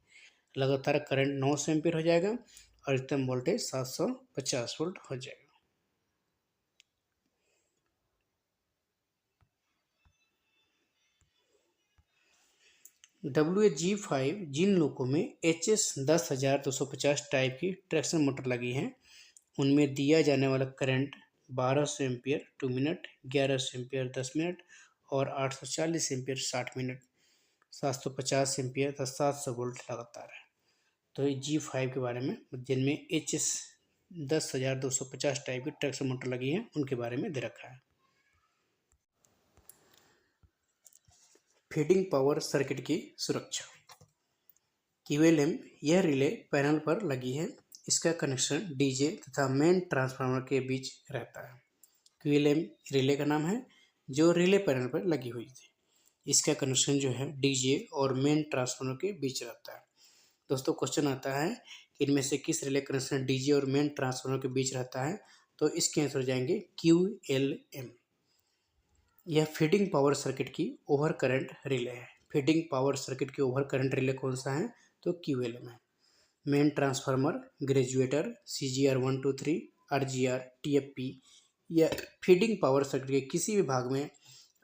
लगातार करंट 900 एम्पीयर हो जाएगा और अधिकतम वोल्टेज 750 वोल्ट हो जाएगा। WAG5 जिन लोगों में HS 10250 टाइप की ट्रैक्शन मोटर लगी है उनमें दिया जाने वाला current 1200 ampere 2 minute, 1100 ampere 10 minute और 840 एम्पियर 60 मिनट, 750 एम्पियर तथा 700 वोल्ट लगातार है। तो ये G5 के बारे में जिनमें HS 10,250 टाइप की ट्रैक्शन मोटर लगी है, उनके बारे में दे रखा है। फीडिंग पावर सर्किट की सुरक्षा। क्यूएलएम यह रिले पैनल पर लगी है। इसका कनेक्शन डीजे तथा मेन ट्रांसफार्मर के बीच रहता है। क्यूएलएम रिले का नाम है जो रिले पैनल पर लगी हुई थी। इसका कनेक्शन जो है डीजे और मेन ट्रांसफार्मर के बीच रहता है। दोस्तों क्वेश्चन आता है कि इनमें से किस रिले कनेक्शन डीजे और मेन ट्रांसफार्मर के बीच रहता है, तो इसके आंसर हो जाएंगे क्यूएलएम। यह फीडिंग पावर सर्किट की ओवर करंट रिले है। फीडिंग पावर सर्किट की ओवर करंट रिले कौन सा है, तो क्यूएलएम है। Main transformer, graduator, CGR 1 2 3, RGR, TFP या फीडिंग पावर सर्किट के किसी भी भाग में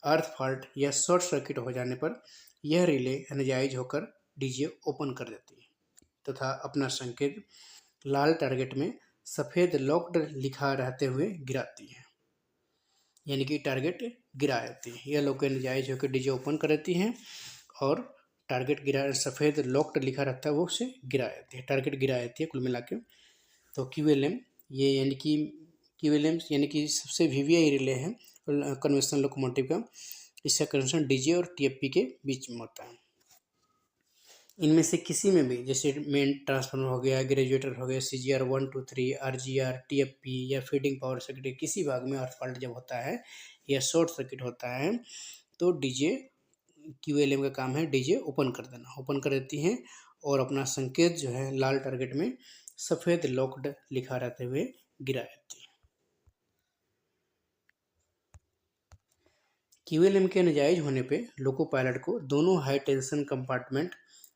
अर्थ फॉल्ट या शॉर्ट सर्किट हो जाने पर यह रिले एनर्जाइज होकर डीजे ओपन कर देती है तथा अपना संकेत लाल टारगेट में सफ़ेद लॉक्ड लिखा रहते हुए गिराती है, यानी कि टारगेट गिरा देती है। यह लोग एनर्जाइज होकर डीजे ओपन कर देती हैं और टारगेट गिरा सफ़ेद लॉक्ड लिखा रहता है वो उसे गिरा देती है, टारगेट गिरा देती है कुल मिला के। तो क्यूएलएम ये यानी कि क्यूएलएम यानी कि सबसे वीवीआई रिले है कन्वेंशनल लोकोमोटिव का। इसका कनेक्शन डीजे और टीएफपी के बीच में होता है। इनमें से किसी में भी जैसे मेन ट्रांसफार्मर हो गया, ग्रेजुएटर हो गया, CGR 1 2 3, RGR, TFP या फीडिंग पावर सर्किट किसी भाग में अर्थ फॉल्ट जब होता है या शॉर्ट सर्किट होता है तो डीजे क्यूएलएम का काम है डीजे ओपन कर देना, ओपन कर देती हैं और अपना संकेत जो है लाल टारगेट में सफ़ेद लॉक्ड लिखा रहते हुए गिरा देती है। क्यूएलएम के नाजायज होने पे लोको पायलट को दोनों high tension compartment,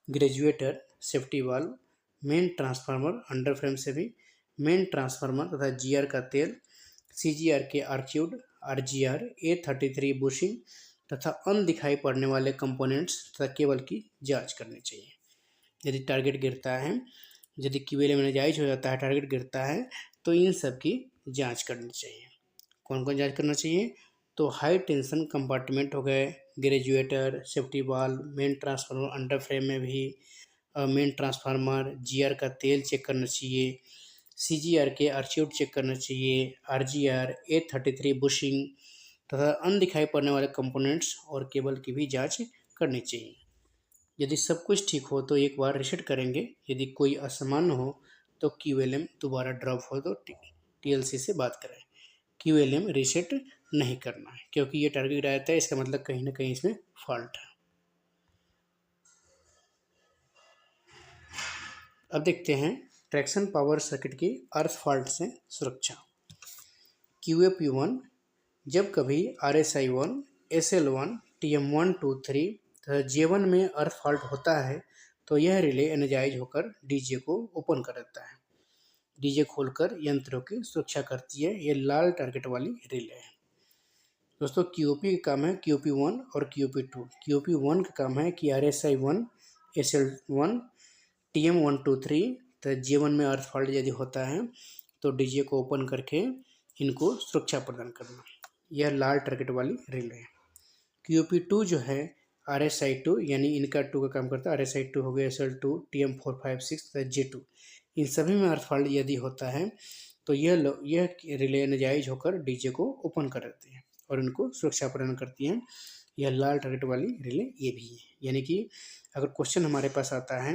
graduator, safety valve, main transformer under frame से भी, मेन ट्रांसफार्मर तथा जीआर का तेल, CGR के आर्च्यूड, RGR, A33 बुशिंग तथा अनदिखाई पड़ने वाले कंपोनेंट्स तथा केबल की जांच करनी चाहिए। यदि टारगेट गिरता है, यदि क्यूएलएम नाजायज हो जाता है, टारगेट गिरता है, तो इन सब की जाँच करनी चाहिए। कौन कौन जाँच करना चाहिए, तो हाई टेंशन कंपार्टमेंट हो गए, graduator, safety valve, main transformer under frame में भी, मेन ट्रांसफार्मर, जीआर का तेल चेक करना चाहिए, CGR के आर्च्यूड चेक करना चाहिए, RGR, A33 बुशिंग तथा अनदिखाई पड़ने वाले कंपोनेंट्स और केबल की भी जांच करनी चाहिए। यदि सब कुछ ठीक हो तो एक बार रीसेट करेंगे, यदि कोई असामान्य हो तो क्यूएलएम दोबारा ड्रॉप हो तो TLC से बात करें। क्यूएलएम रीसेट नहीं करना है क्योंकि ये टारगेट रहता है, इसका मतलब कहीं ना कहीं इसमें फॉल्ट है। अब देखते हैं ट्रैक्शन पावर सर्किट की अर्थ फॉल्ट से सुरक्षा। QAP1 जब कभी RSI1, SL1, TM1 2 3 तथा J1 में अर्थ फॉल्ट होता है तो यह रिले एनर्जाइज होकर डीजे को ओपन कर देता है। डीजे खोलकर यंत्रों की सुरक्षा करती है। ये लाल टारगेट वाली रिले है। दोस्तों QOP का काम है QOP1 और QOP2। QOP1 का काम है कि RSI1, SL1, TM1 2 3 तो J1 में अर्थ फॉल्ट यदि होता है तो डीजे को ओपन करके इनको सुरक्षा प्रदान करना। यह लाल टारगेट वाली रिले है। QOP2 जो है RSI2 यानी इनका 2 का काम करता है। RSI2 हो गया, SL2, TM4 5 6 तथा J2 इन सभी में अर्थ फॉल्ट यदि होता है तो यह रिले नाजायज होकर डीजे को ओपन कर देती है और इनको सुरक्षा प्रदान करती हैं। यह लाल टारगेट वाली रिले ये भी है। यानी कि अगर क्वेश्चन हमारे पास आता है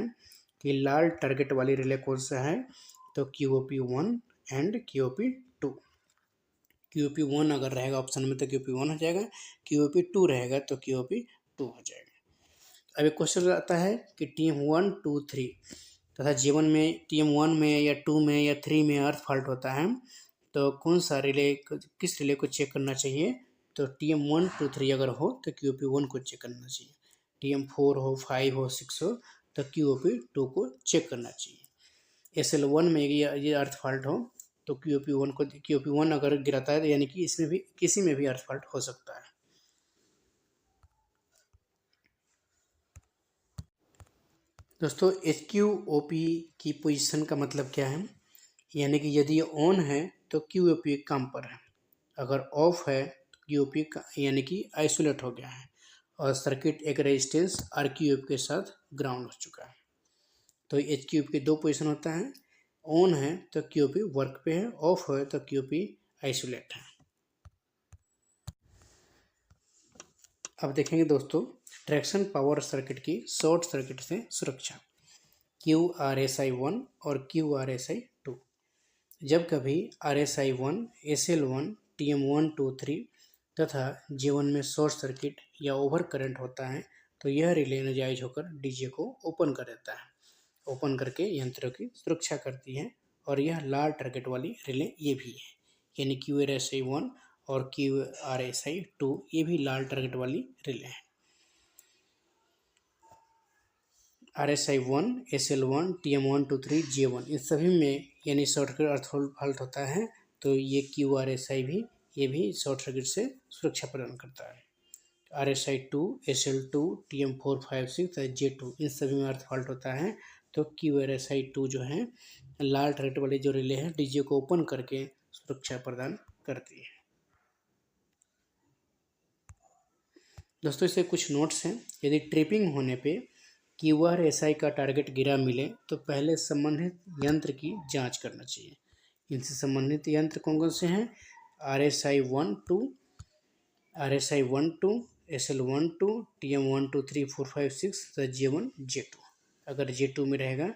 कि लाल टारगेट वाली रिले कौन सा है तो QOP1 एंड QOP2। QOP1 अगर रहेगा ऑप्शन में तो QOP1 हो जाएगा, QOP2 रहेगा तो QOP2 हो जाएगा। अब एक क्वेश्चन आता है कि TM1 2 3 तथा J1 में TM1 में या 2 में या 3 में अर्थ फॉल्ट होता है तो कौन सा रिले किस रिले को चेक करना चाहिए, तो TM1 2 3 अगर हो तो QOP1 को चेक करना चाहिए। TM4 हो, 5 हो, 6 हो तो QOP2 को चेक करना चाहिए। SL1 में ये अर्थ फॉल्ट हो तो QOP1 अगर गिराता है तो यानी कि इसमें भी किसी में भी अर्थ फॉल्ट हो सकता है। दोस्तों HQOP की पोजीशन का मतलब क्या है, यानी कि यदि ये ऑन है तो QOP काम पर है, अगर ऑफ है तो QOP यानी कि आइसोलेट हो गया है और सर्किट एक रेजिस्टेंस RQOP के साथ ग्राउंड हो चुका है। तो HQOP के दो पोजीशन होता है, ऑन है तो क्यूपी वर्क पे है, ऑफ है तो क्यूपी आइसोलेट है। अब देखेंगे दोस्तों ट्रैक्शन पावर सर्किट की शॉर्ट सर्किट से सुरक्षा, QRSI-1 और QRSI-2। जब कभी RSI-1, SL1, TM123 तथा J1 में शॉर्ट सर्किट या ओवर करंट होता है तो यह रिले नाजायज होकर डीजे को ओपन कर देता है, ओपन करके यंत्रों की सुरक्षा करती है। और यह लाल टारगेट वाली रिले ये भी है, यानी QRSI-1 और QRSI-2 ये भी लाल टारगेट वाली रिले हैं। RSI-1, SL1, TM123, J1 इन सभी में यानी शॉर्ट सर्किट अर्थ फॉल्ट होता है तो ये QRSI भी ये भी शॉर्ट सर्किट से सुरक्षा प्रदान करता है। RSI-2, SL2, TM456 J2 इन सभी में अर्थ फॉल्ट होता है तो QRSI-2 जो है लाल टारगेट वाली जो रिले है डीजे को ओपन करके सुरक्षा प्रदान करती है। दोस्तों इससे कुछ नोट्स हैं। यदि ट्रिपिंग होने पे QRSI का टारगेट गिरा मिले तो पहले संबंधित यंत्र की जांच करना चाहिए। इनसे संबंधित यंत्र कौन कौन से हैं? RSI-12, RSI-12, SL12, TM123, 4, 5, 6 तो J1, J2। अगर J2 में रहेगा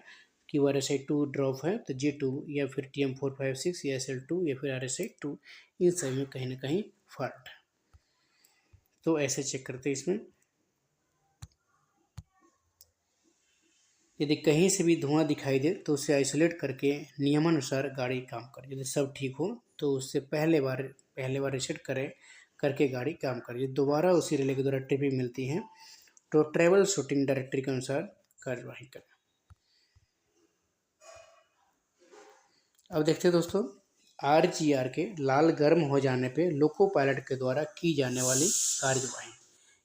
QRSI-2 ड्रॉप है तो J2 या फिर TM456 या SL2 या फिर RSI-2 इन सभी में कहीं ना कहीं फॉल्ट है, तो ऐसे चेक करते हैं इसमें। यदि कहीं से भी धुआं दिखाई दे तो उसे आइसोलेट करके नियमानुसार गाड़ी काम करे। यदि सब ठीक हो तो उससे पहले बार रिसेट करके गाड़ी काम करे। दोबारा उसी रिले के द्वारा ट्रिपिंग मिलती है तो ट्रैवल शूटिंग डायरेक्टरी के अनुसार कार्यवाही करें। अब देखते हैं दोस्तों RGR के लाल गर्म हो जाने पे लोको पायलट के द्वारा की जाने वाली कार्यवाही,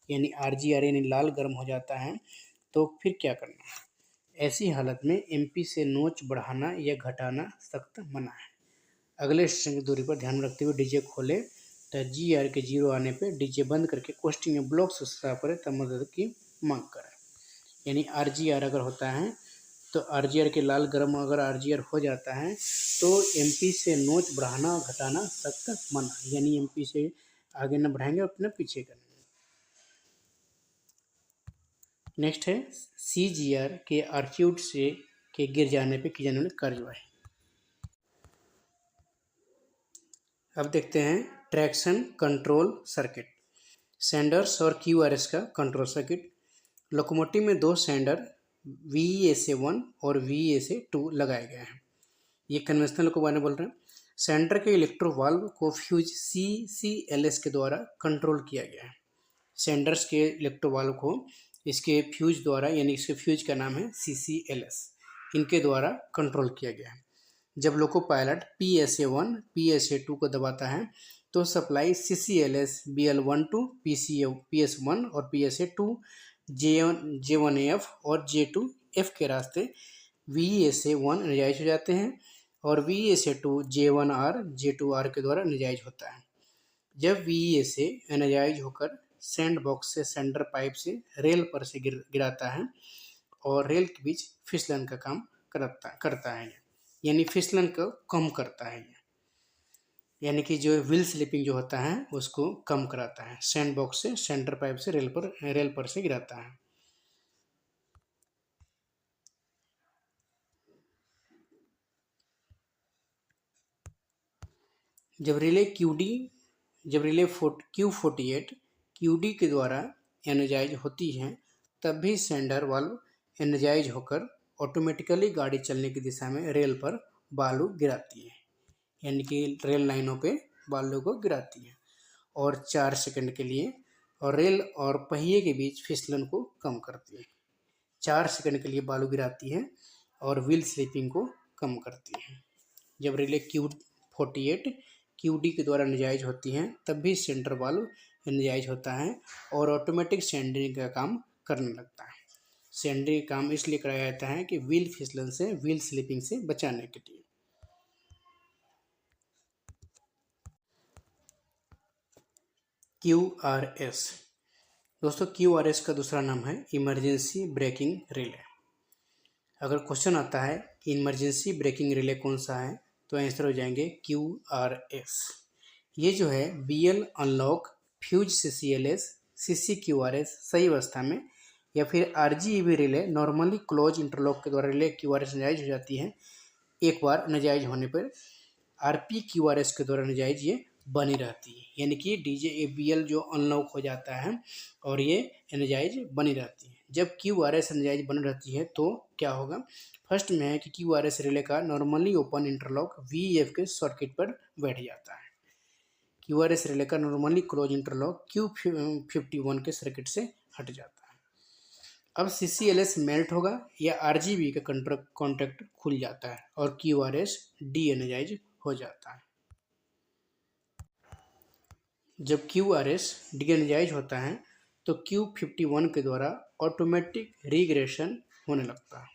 यानी RGR यानी लाल गर्म हो जाता है तो फिर क्या करना है। ऐसी हालत में MP से नोच बढ़ाना या घटाना सख्त मना है। अगले स्टेशन की दूरी पर ध्यान रखते हुए डीजे खोले तो GR के 0 आने पर डीजे बंद करके कोष्टिंग में ब्लॉक से साफ करें तब मदद की मांग करें। यानी RGR अगर होता है तो RGR के लाल गर्म अगर RGR हो जाता है तो MP से नोच बढ़ाना घटाना सख्त मना, यानी MP से आगे न बढ़ाएंगे अपने पीछे करेंगे। नेक्स्ट है CGR के आर्क्यूट से के गिर जाने पे की जाने वाली कार्यवाही। अब देखते हैं ट्रैक्शन कंट्रोल सर्किट, सेंडर्स और QRS का कंट्रोल सर्किट। लोकोमोटिव में 2 सेंडर VESA-1 और VESA-2 लगाए गए हैं। ये कन्वेंशनल को बारे में बोल रहे हैं। सेंटर के इलेक्ट्रो वाल्व को फ्यूज CCLS के द्वारा कंट्रोल किया गया है। सेंडर्स के इलेक्ट्रो वाल्व को इसके फ्यूज द्वारा, यानी इसके फ्यूज का नाम है CCLS, इनके द्वारा कंट्रोल किया गया है। जब लोको पायलट PSA-1, PSA-2 को दबाता है तो सप्लाई CCLS BL12, PS1 और PSA-2, J1AF और J2F के रास्ते VESA-1 एनर्जाइज हो जाते हैं और VESA-2 J1R, J2R के द्वारा एनर्जाइज होता है। जब VESA एनर्जाइज होकर सैंड बॉक्स से सेंडर पाइप से रेल पर से गिराता है और रेल के बीच फिसलन का काम करता है, यानी फिसलन को कम करता है, यानी कि जो व्हील स्लिपिंग जो होता है उसको कम कराता है। सैंड बॉक्स से सेंटर पाइप से रेल पर से गिराता है। जब रिले Q48 QD के द्वारा एनर्जाइज होती है तब भी सेंडर वाल्व एनर्जाइज होकर ऑटोमेटिकली गाड़ी चलने की दिशा में रेल पर बालू गिराती है, यानी कि रेल लाइनों पे बालू को गिराती है और 4 सेकंड के लिए, और रेल और पहिए के बीच फिसलन को कम करती है। 4 सेकंड के लिए बालू गिराती है और व्हील स्लिपिंग को कम करती है। जब रिले Q48 QD के द्वारा एनर्जाइज होती हैं तब भी सेंटर वाल्व एनर्जाइज होता है और ऑटोमेटिक सेंडरिंग का काम करने लगता है। सेंडरिंग का काम इसलिए कराया जाता है कि व्हील फिसलन से, व्हील स्लिपिंग से बचाने के लिए। QRS दोस्तों, QRS का दूसरा नाम है इमरजेंसी ब्रेकिंग रिले। अगर क्वेश्चन आता है इमरजेंसी ब्रेकिंग रिले कौन सा है? तो आंसर हो जाएंगे QRS। ये जो है BL unlock, fuse CCLS, CCQRS सही अवस्था में, या फिर RGEB relay normally close interlock के द्वारा रिले QRS नाजायज हो जाती है। एक बार नाजायज होने पर RPQRS के द्वारा नाजायज ये बनी रहती है, यानी कि BL जो अनलॉक हो जाता है और ये नाजायज बनी रहती है। जब QRS नाजायज बनी रहती है तो क्या होगा? फर्स्ट में है कि QRS रिले का नॉर्मली ओपन इंटरलॉक VEF के सर्किट पर बैठ जाता है। QRS रिले का नॉर्मली क्लोज इंटरलॉक Q51 के सर्किट से हट जाता है। अब CCLS मेल्ट होगा या RGB का कॉन्टैक्ट खुल जाता है और QRS डी एनर्जाइज हो जाता है। जब QRS डी एनर्जाइज होता है तो Q51 के द्वारा ऑटोमेटिक रिग्रेशन होने लगता है,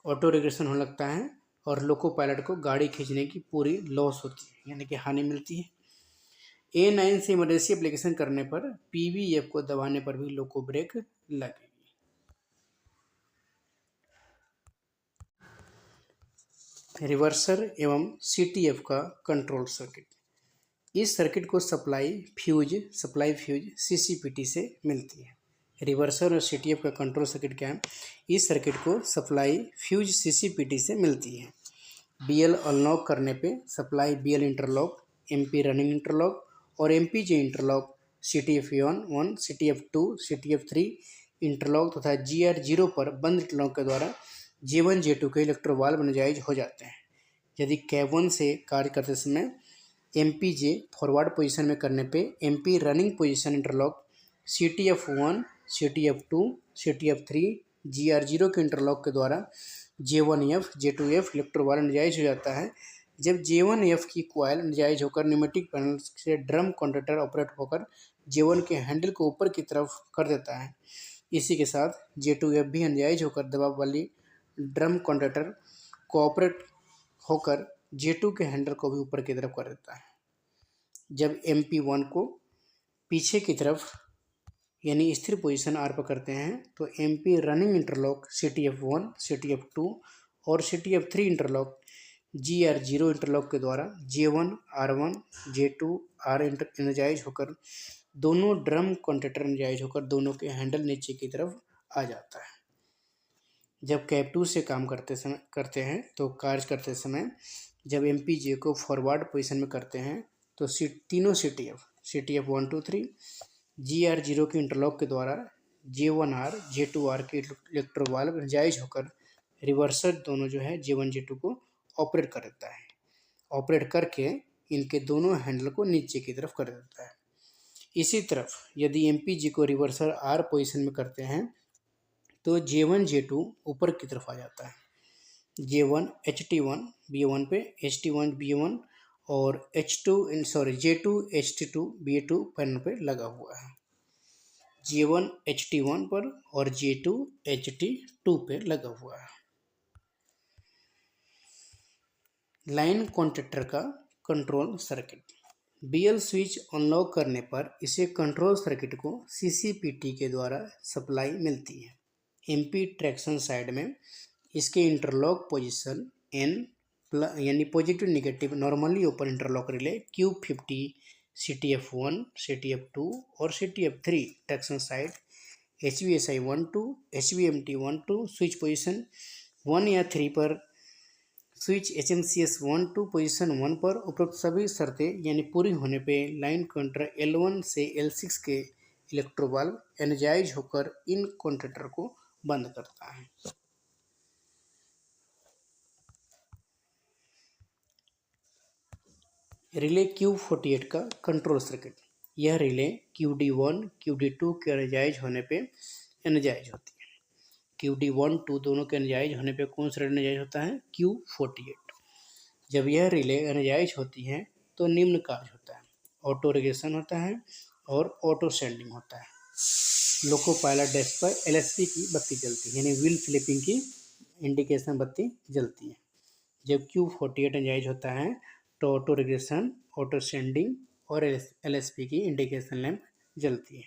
ऑटो रिग्रेशन होने लगता है और लोको पायलट को गाड़ी खींचने की पूरी लॉस होती है, यानी कि हानि मिलती है। A9 से इमरजेंसी एप्लीकेशन करने पर PVF को दबाने पर भी लोको ब्रेक लगेगी। रिवर्सर एवं CTF का कंट्रोल सर्किट। इस सर्किट को सप्लाई फ्यूज CCPT से मिलती है। रिवर्सर और CTF का कंट्रोल सर्किट क्या है? इस सर्किट को सप्लाई फ्यूज CCPT से मिलती है। BL अनलॉक करने पे supply BL interlock, MP running interlock और MPJ interlock, CTF1, CTF2, CTF3 interlock तथा GR0 पर बंद इंटरलॉक के द्वारा J1 J2 के इलेक्ट्रोवाल्व नाजायज हो जाते हैं। यदि कैब 1 से कार्य करते समय MPJ फॉरवर्ड पोजीशन में करने पे MP running position interlock, CTF1, CTF2, CTF3, GR0 के इंटरलॉक के द्वारा J1F, J2F इलेक्ट्रोवाल्व नाजायज हो जाता है। जब J1F की कॉइल नाजायज होकर न्यूमेटिक पैनल से ड्रम कंडक्टर ऑपरेट होकर J1 के हैंडल को ऊपर की तरफ कर देता है। इसी के साथ J2F भी नाजायज होकर दबाव वाली ड्रम कंडक्टर को ऑपरेट होकर J2 के हैंडल को भी ऊपर की तरफ कर देता है। जब MP1 को पीछे की तरफ यानी स्थिर पोजीशन R पर करते हैं तो MP running interlock CTF1, CTF2 और CTF3 इंटरलॉक GR0 इंटरलॉक के द्वारा J1 R1 J2 R energise होकर दोनों ड्रम कंडक्टर एनर्जाइज होकर दोनों के हैंडल नीचे की तरफ आ जाता है। जब कैब 2 से काम करते हैं तो कार्य करते समय जब MPJ को फॉरवर्ड पोजीशन में करते हैं तो तीनों CTF 1 2 3 GR0 के इंटरलॉक के द्वारा J1R J2R के इलेक्ट्रोवाल्व एनर्जाइज होकर रिवर्सर दोनों जो है J1 J2 को ऑपरेट कर देता है। ऑपरेट करके इनके दोनों हैंडल को नीचे की तरफ कर देता है। इसी तरफ यदि MPJ को रिवर्सर R पोजीशन में करते हैं तो J1 J2 ऊपर की तरफ आ जाता है। J1 HT1 B1 पे, HT1 B1 और J2 HT2 B2 पैनल पे लगा हुआ है। J1 HT1 पर और J2 HT2 पे लगा हुआ है। लाइन कॉन्ट्रैक्टर का control circuit. BL switch unlock करने पर इसे कंट्रोल सर्किट को CCPT के द्वारा सप्लाई मिलती है। MP ट्रैक्शन साइड में इसके इंटरलॉक पोजीशन N यानी positive negative normally open interlock relay Q50, CTF1, CTF2 और CTF3 traction side HVSI 1-2, HVMT 1-2 switch position 1 या 3 पर, स्विच HMCS 1-2 पोजीशन 1 पर उपरोक्त सभी शर्तें यानी पूरी होने पे लाइन काउंटर L1 से L6 के इलेक्ट्रोवाल्व एनर्जाइज होकर इन काउंटर को बंद करता है। रिले Q48 का कंट्रोल सर्किट। यह रिले QD1, QD2 के एनर्जाइज होने पे एनर्जाइज होती है। QD1, 2 दोनों के एनर्जाइज होने पे कौन सा रिले एनर्जाइज होता है? Q48। जब यह रिले एनर्जाइज होती है तो निम्न कार्य होता है। ऑटो रेगुलेशन होता है और ऑटो सेंडिंग होता है। लोको पायलट डेस्क पर LSP की बत्ती जलती है, यानी व्हील फ्लिपिंग की इंडिकेशन बत्ती जलती है। जब Q48 एनर्जाइज होता है तो ऑटो रेगुलेशन, ऑटो सेंडिंग और LSP की इंडिकेशन लैंप जलती है।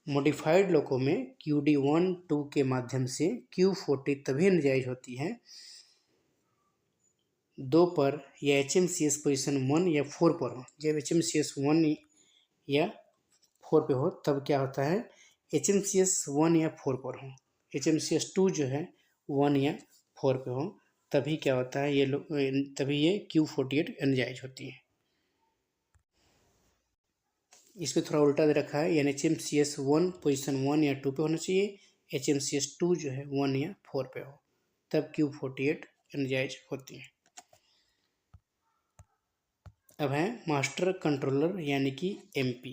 मॉडिफाइड लोको में QD1-2 के माध्यम से Q40 तभी एनर्जाइज होती है 2 पर या HMCS पोजीशन 1 या 4 पर हो। जब HMCS 1 या 4 पे हो तब क्या होता है, HMCS 1 या 4 पर हो, HMCS 2 जो है 1 या 4 पे हो, तभी क्या होता है, ये लोग तभी ये Q48 एनर्जाइज होती है। इस पर थोड़ा उल्टा दे रखा है, यानी HMCS 1 पोजीशन 1 या 2 पे होना चाहिए, HMCS 2 जो है 1 या 4 पे हो, तब Q48 एनर्जाइज होती है। अब है मास्टर कंट्रोलर यानी कि MP।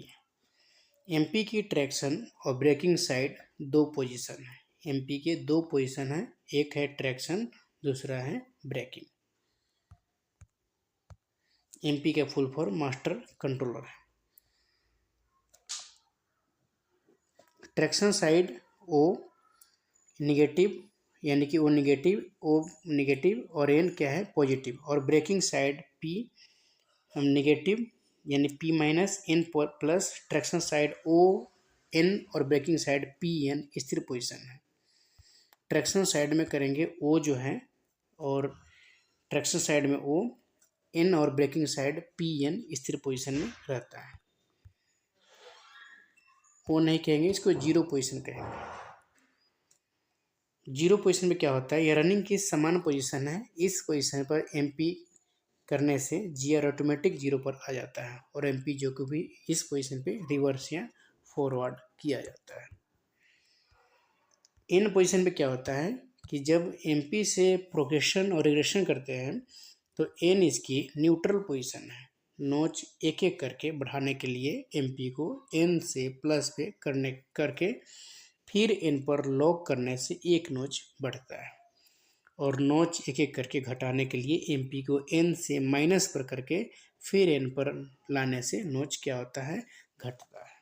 MP की ट्रैक्शन और ब्रेकिंग साइड 2 पोजीशन है। MP के 2 पोजीशन है, एक है ट्रैक्शन, दूसरा है ब्रेकिंग। MP का फुल फॉर्म मास्टर कंट्रोलर है। ट्रैक्शन साइड O निगेटिव यानी कि O नेगेटिव और N क्या है, पॉजिटिव, और ब्रेकिंग साइड P नेगेटिव यानी P minus N plus, traction side ON और ब्रेकिंग साइड PN स्थिर पोजीशन है। ट्रैक्शन साइड में करेंगे O जो है, और ट्रैक्शन साइड में O N और ब्रेकिंग साइड PN स्थिर पोजीशन में रहता है। O नहीं कहेंगे, इसको जीरो पोजीशन कहेंगे। जीरो पोजीशन में क्या होता है, यह रनिंग की समान पोजीशन है, इस पोजीशन पर MP करने से GR ऑटोमेटिक जीरो पर आ जाता है, और MP जो कि भी इस पोजीशन पे रिवर्स या फॉरवर्ड किया जाता है। इन पोजीशन पे क्या होता है कि जब MP से प्रोग्रेशन और रिग्रेशन करते हैं तो N इसकी न्यूट्रल पोजीशन है। नोच एक एक करके बढ़ाने के लिए MP को N से प्लस पे करके फिर N पर लॉक करने से एक नोच बढ़ता है, और नोच एक एक करके घटाने के लिए MP को N से माइनस पर करके फिर N पर लाने से नोच क्या होता है, घटता है।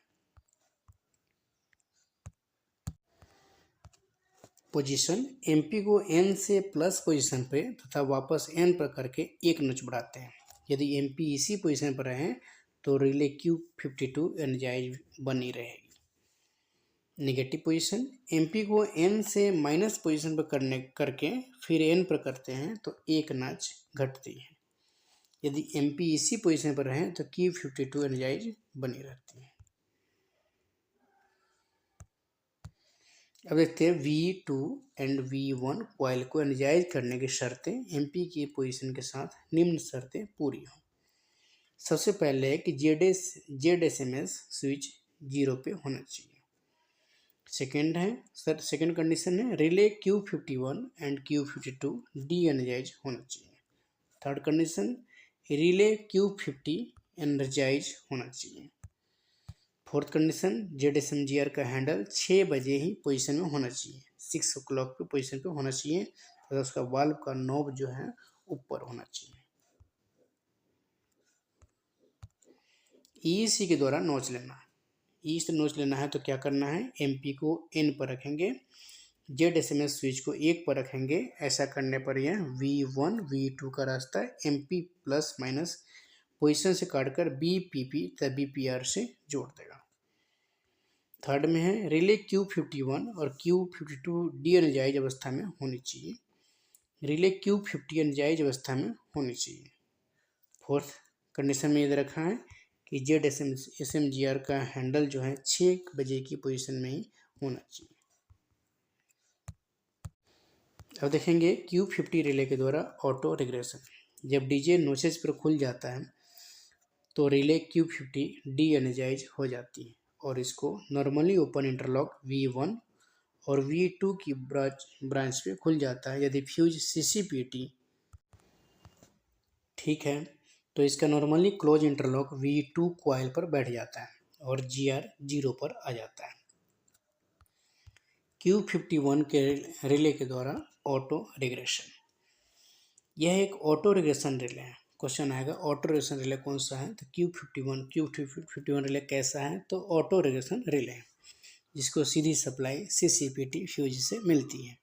पोजीशन MP को N से प्लस पोजीशन पे तथा वापस N पर करके एक नोच बढ़ाते हैं। यदि MP इसी पोजीशन पर रहे तो रिले Q52 एनर्जाइज बनी रहेगी। नेगेटिव पोजीशन MP को N से माइनस पोजीशन पर करके फिर N पर करते हैं तो एक नॉच घटती है। यदि MP इसी पोजीशन पर रहे तो Q52 एनर्जाइज बनी रहती है। अब देखते हैं V2 एंड V1 कॉइल को एनर्जाइज करने की शर्तें। MP की पोजीशन के साथ निम्न शर्तें पूरी हों। सबसे पहले है कि ZSMS स्विच 0 पे होना चाहिए। सेकेंड कंडीशन है relay Q51 and Q52 deenergize होना चाहिए। Third condition relay Q50 energize होना चाहिए। फोर्थ कंडीशन ZSMGR का हैंडल 6 बजे ही पोजीशन में होना चाहिए, 6 o'clock पे पोजीशन पे होना चाहिए, तथा उसका वाल्व का नॉब जो है ऊपर होना चाहिए। EEC के द्वारा नोच लेना, E से नोच लेना है तो क्या करना है, MP को N पर रखेंगे, ZSMS स्विच को 1 पर रखेंगे। ऐसा करने पर यह V1 V2 का रास्ता MP प्लस माइनस पोजीशन से काटकर BPP तथा BPR से जोड़ देगा। थर्ड में है रिले Q51 और Q52 डी एनर्जाइज अवस्था में होनी चाहिए, रिले Q50 एनर्जाइज अवस्था में होनी चाहिए। फोर्थ कंडीशन में ये रखा है कि ZSMGR का हैंडल जो है 6 बजे की पोजीशन में ही होना चाहिए। अब देखेंगे Q50 रिले के द्वारा ऑटो रिग्रेशन। जब DJ नोचेज पर खुल जाता है तो रिले Q50 डी एनर्जाइज हो जाती है, और इसको नॉर्मली ओपन इंटरलॉक V1 और V2 की ब्रांच पे खुल जाता है। यदि फ्यूज CCPT ठीक है तो इसका normally close interlock V2 coil पर बैठ जाता है और GR 0 पर आ जाता है। Q51 के रिले के द्वारा ऑटो रिग्रेशन, यह एक ऑटो रिग्रेशन रिले है। क्वेश्चन आएगा ऑटो रिग्रेशन रिले कौन सा है, तो Q51 रिले कैसा है, तो ऑटो रिग्रेशन रिले है, जिसको सीधी सप्लाई CCPT फ्यूज से मिलती है।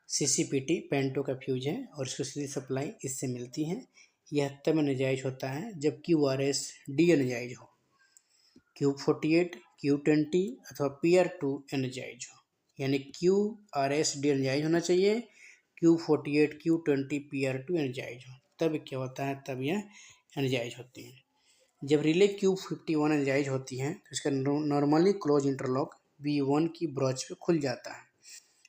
CCPT पेंटो का फ्यूज है और इसको सीधी सप्लाई इससे मिलती है। यह तब एनर्जाइज होता है जब QRS डी एनर्जाइज हो। Q48 Q20 अथवा PR2 एनर्जाइज हो, यानी QRS एनर्जाइज होना चाहिए, Q48 Q20 PR2 एनर्जाइज हो, तब क्या होता है, तब यह एनर्जाइज होती है। जब रिले Q51 एनर्जाइज होती है तो इसका नॉर्मली क्लोज इंटरलॉक V1 की ब्रॉच पे खुल जाता है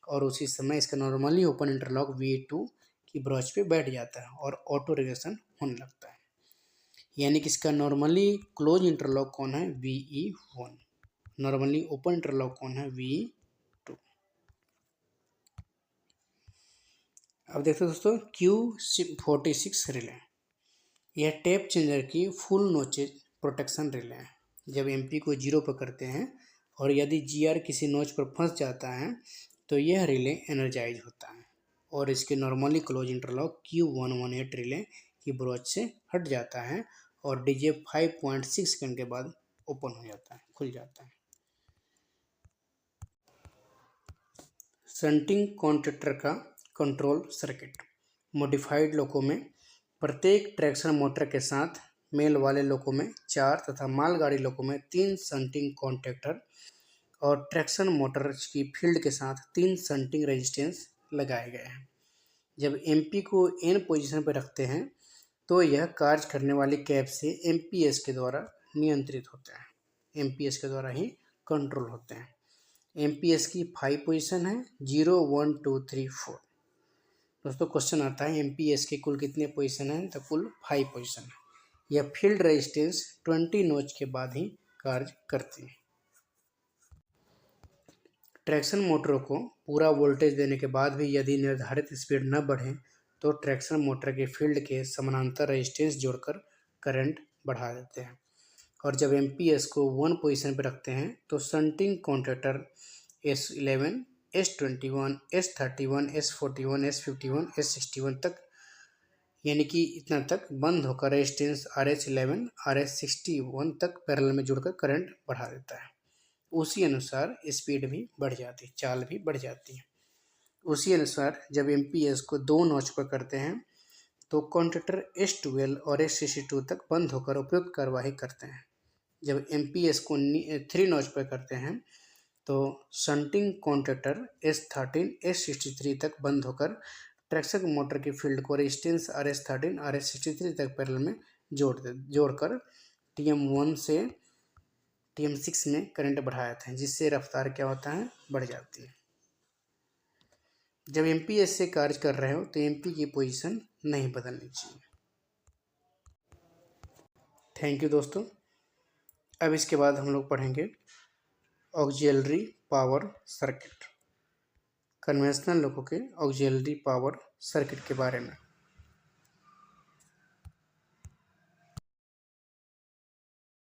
और उसी समय इसका नॉर्मली ओपन इंटरलॉक V2 की ब्रॉच पे बैठ जाता है और ऑटो रेगुलेशन होने लगता है। यानी कि इसका नॉर्मली क्लोज इंटरलॉक कौन है, VE1। नॉर्मली ओपन इंटरलॉक कौन है, VE2। अब देखते हैं दोस्तों Q46 रिले, यह टैप चेंजर की फुल नोचेज प्रोटेक्शन रिले है। जब MP को 0 पर करते हैं और यदि GR किसी नोच पर फंस जाता है तो यह रिले एनर्जाइज होता है और इसके normally close interlock Q118 relay की ब्रॉच से हट जाता है और DJ 5.6 सेकंड के बाद ओपन हो जाता है, खुल जाता है। शंटिंग कॉन्टैक्टर का कंट्रोल सर्किट। मॉडिफाइड लोको में प्रत्येक ट्रैक्शन मोटर के साथ मेल वाले लोको में 4 तथा मालगाड़ी लोको में 3 शंटिंग कॉन्टैक्टर और ट्रैक्शन मोटर की फील्ड के साथ 3 शंटिंग रेजिस्टेंस लगाए गए हैं। जब MP को N पोजीशन पर रखते हैं तो यह कार्य करने वाली कैप से MPS के द्वारा नियंत्रित होते हैं, MPS के द्वारा ही कंट्रोल होते हैं। MPS की 5 पोजीशन है, 0 1 2 3 4। दोस्तों क्वेश्चन आता है MPS के कुल कितने पोजीशन हैं, तो कुल 5 पोजीशन है। यह फील्ड रेजिस्टेंस 20 नोच के बाद ही कार्य करती है। ट्रैक्शन मोटरों को पूरा वोल्टेज देने के बाद भी यदि निर्धारित स्पीड न बढ़े तो ट्रैक्शन मोटर के फील्ड के समानांतर रेजिस्टेंस जोड़कर करंट बढ़ा देते हैं। और जब MPS को 1 पोजीशन पर रखते हैं तो shunting contactor S11, S21, S31, S41, S51, S61 तक, यानी कि इतना तक बंद होकर रेजिस्टेंस RH11, RH61 तक पैरेलल में जुड़कर करंट बढ़ा देता है। उसी अनुसार स्पीड भी बढ़ जाती है, चाल भी बढ़ जाती है। उसी अनुसार जब MPS को 2 नॉच पर करते हैं तो कॉन्टैक्टर S12 और S62 तक बंद होकर उपयुक्त कार्रवाई करते हैं। जब MPS को 3 नॉच पर करते हैं तो शंटिंग कॉन्टैक्टर S13, S63 तक बंद होकर ट्रैक्शन मोटर की फील्ड को रेजिस्टेंस RH13, RH63 तक पैरेलल में जोड़कर TM1 से TM6 में करंट बढ़ा जाता है, जिससे रफ्तार क्या होता है, बढ़ जाती है। जब MPS से कार्य कर रहे हो तो MP की पोजीशन नहीं बदलनी चाहिए। थैंक यू दोस्तों। अब इसके बाद हम लोग पढ़ेंगे ऑक्सिलरी पावर सर्किट, कन्वेंशनल लोगों के ऑक्सिलरी पावर सर्किट के बारे में।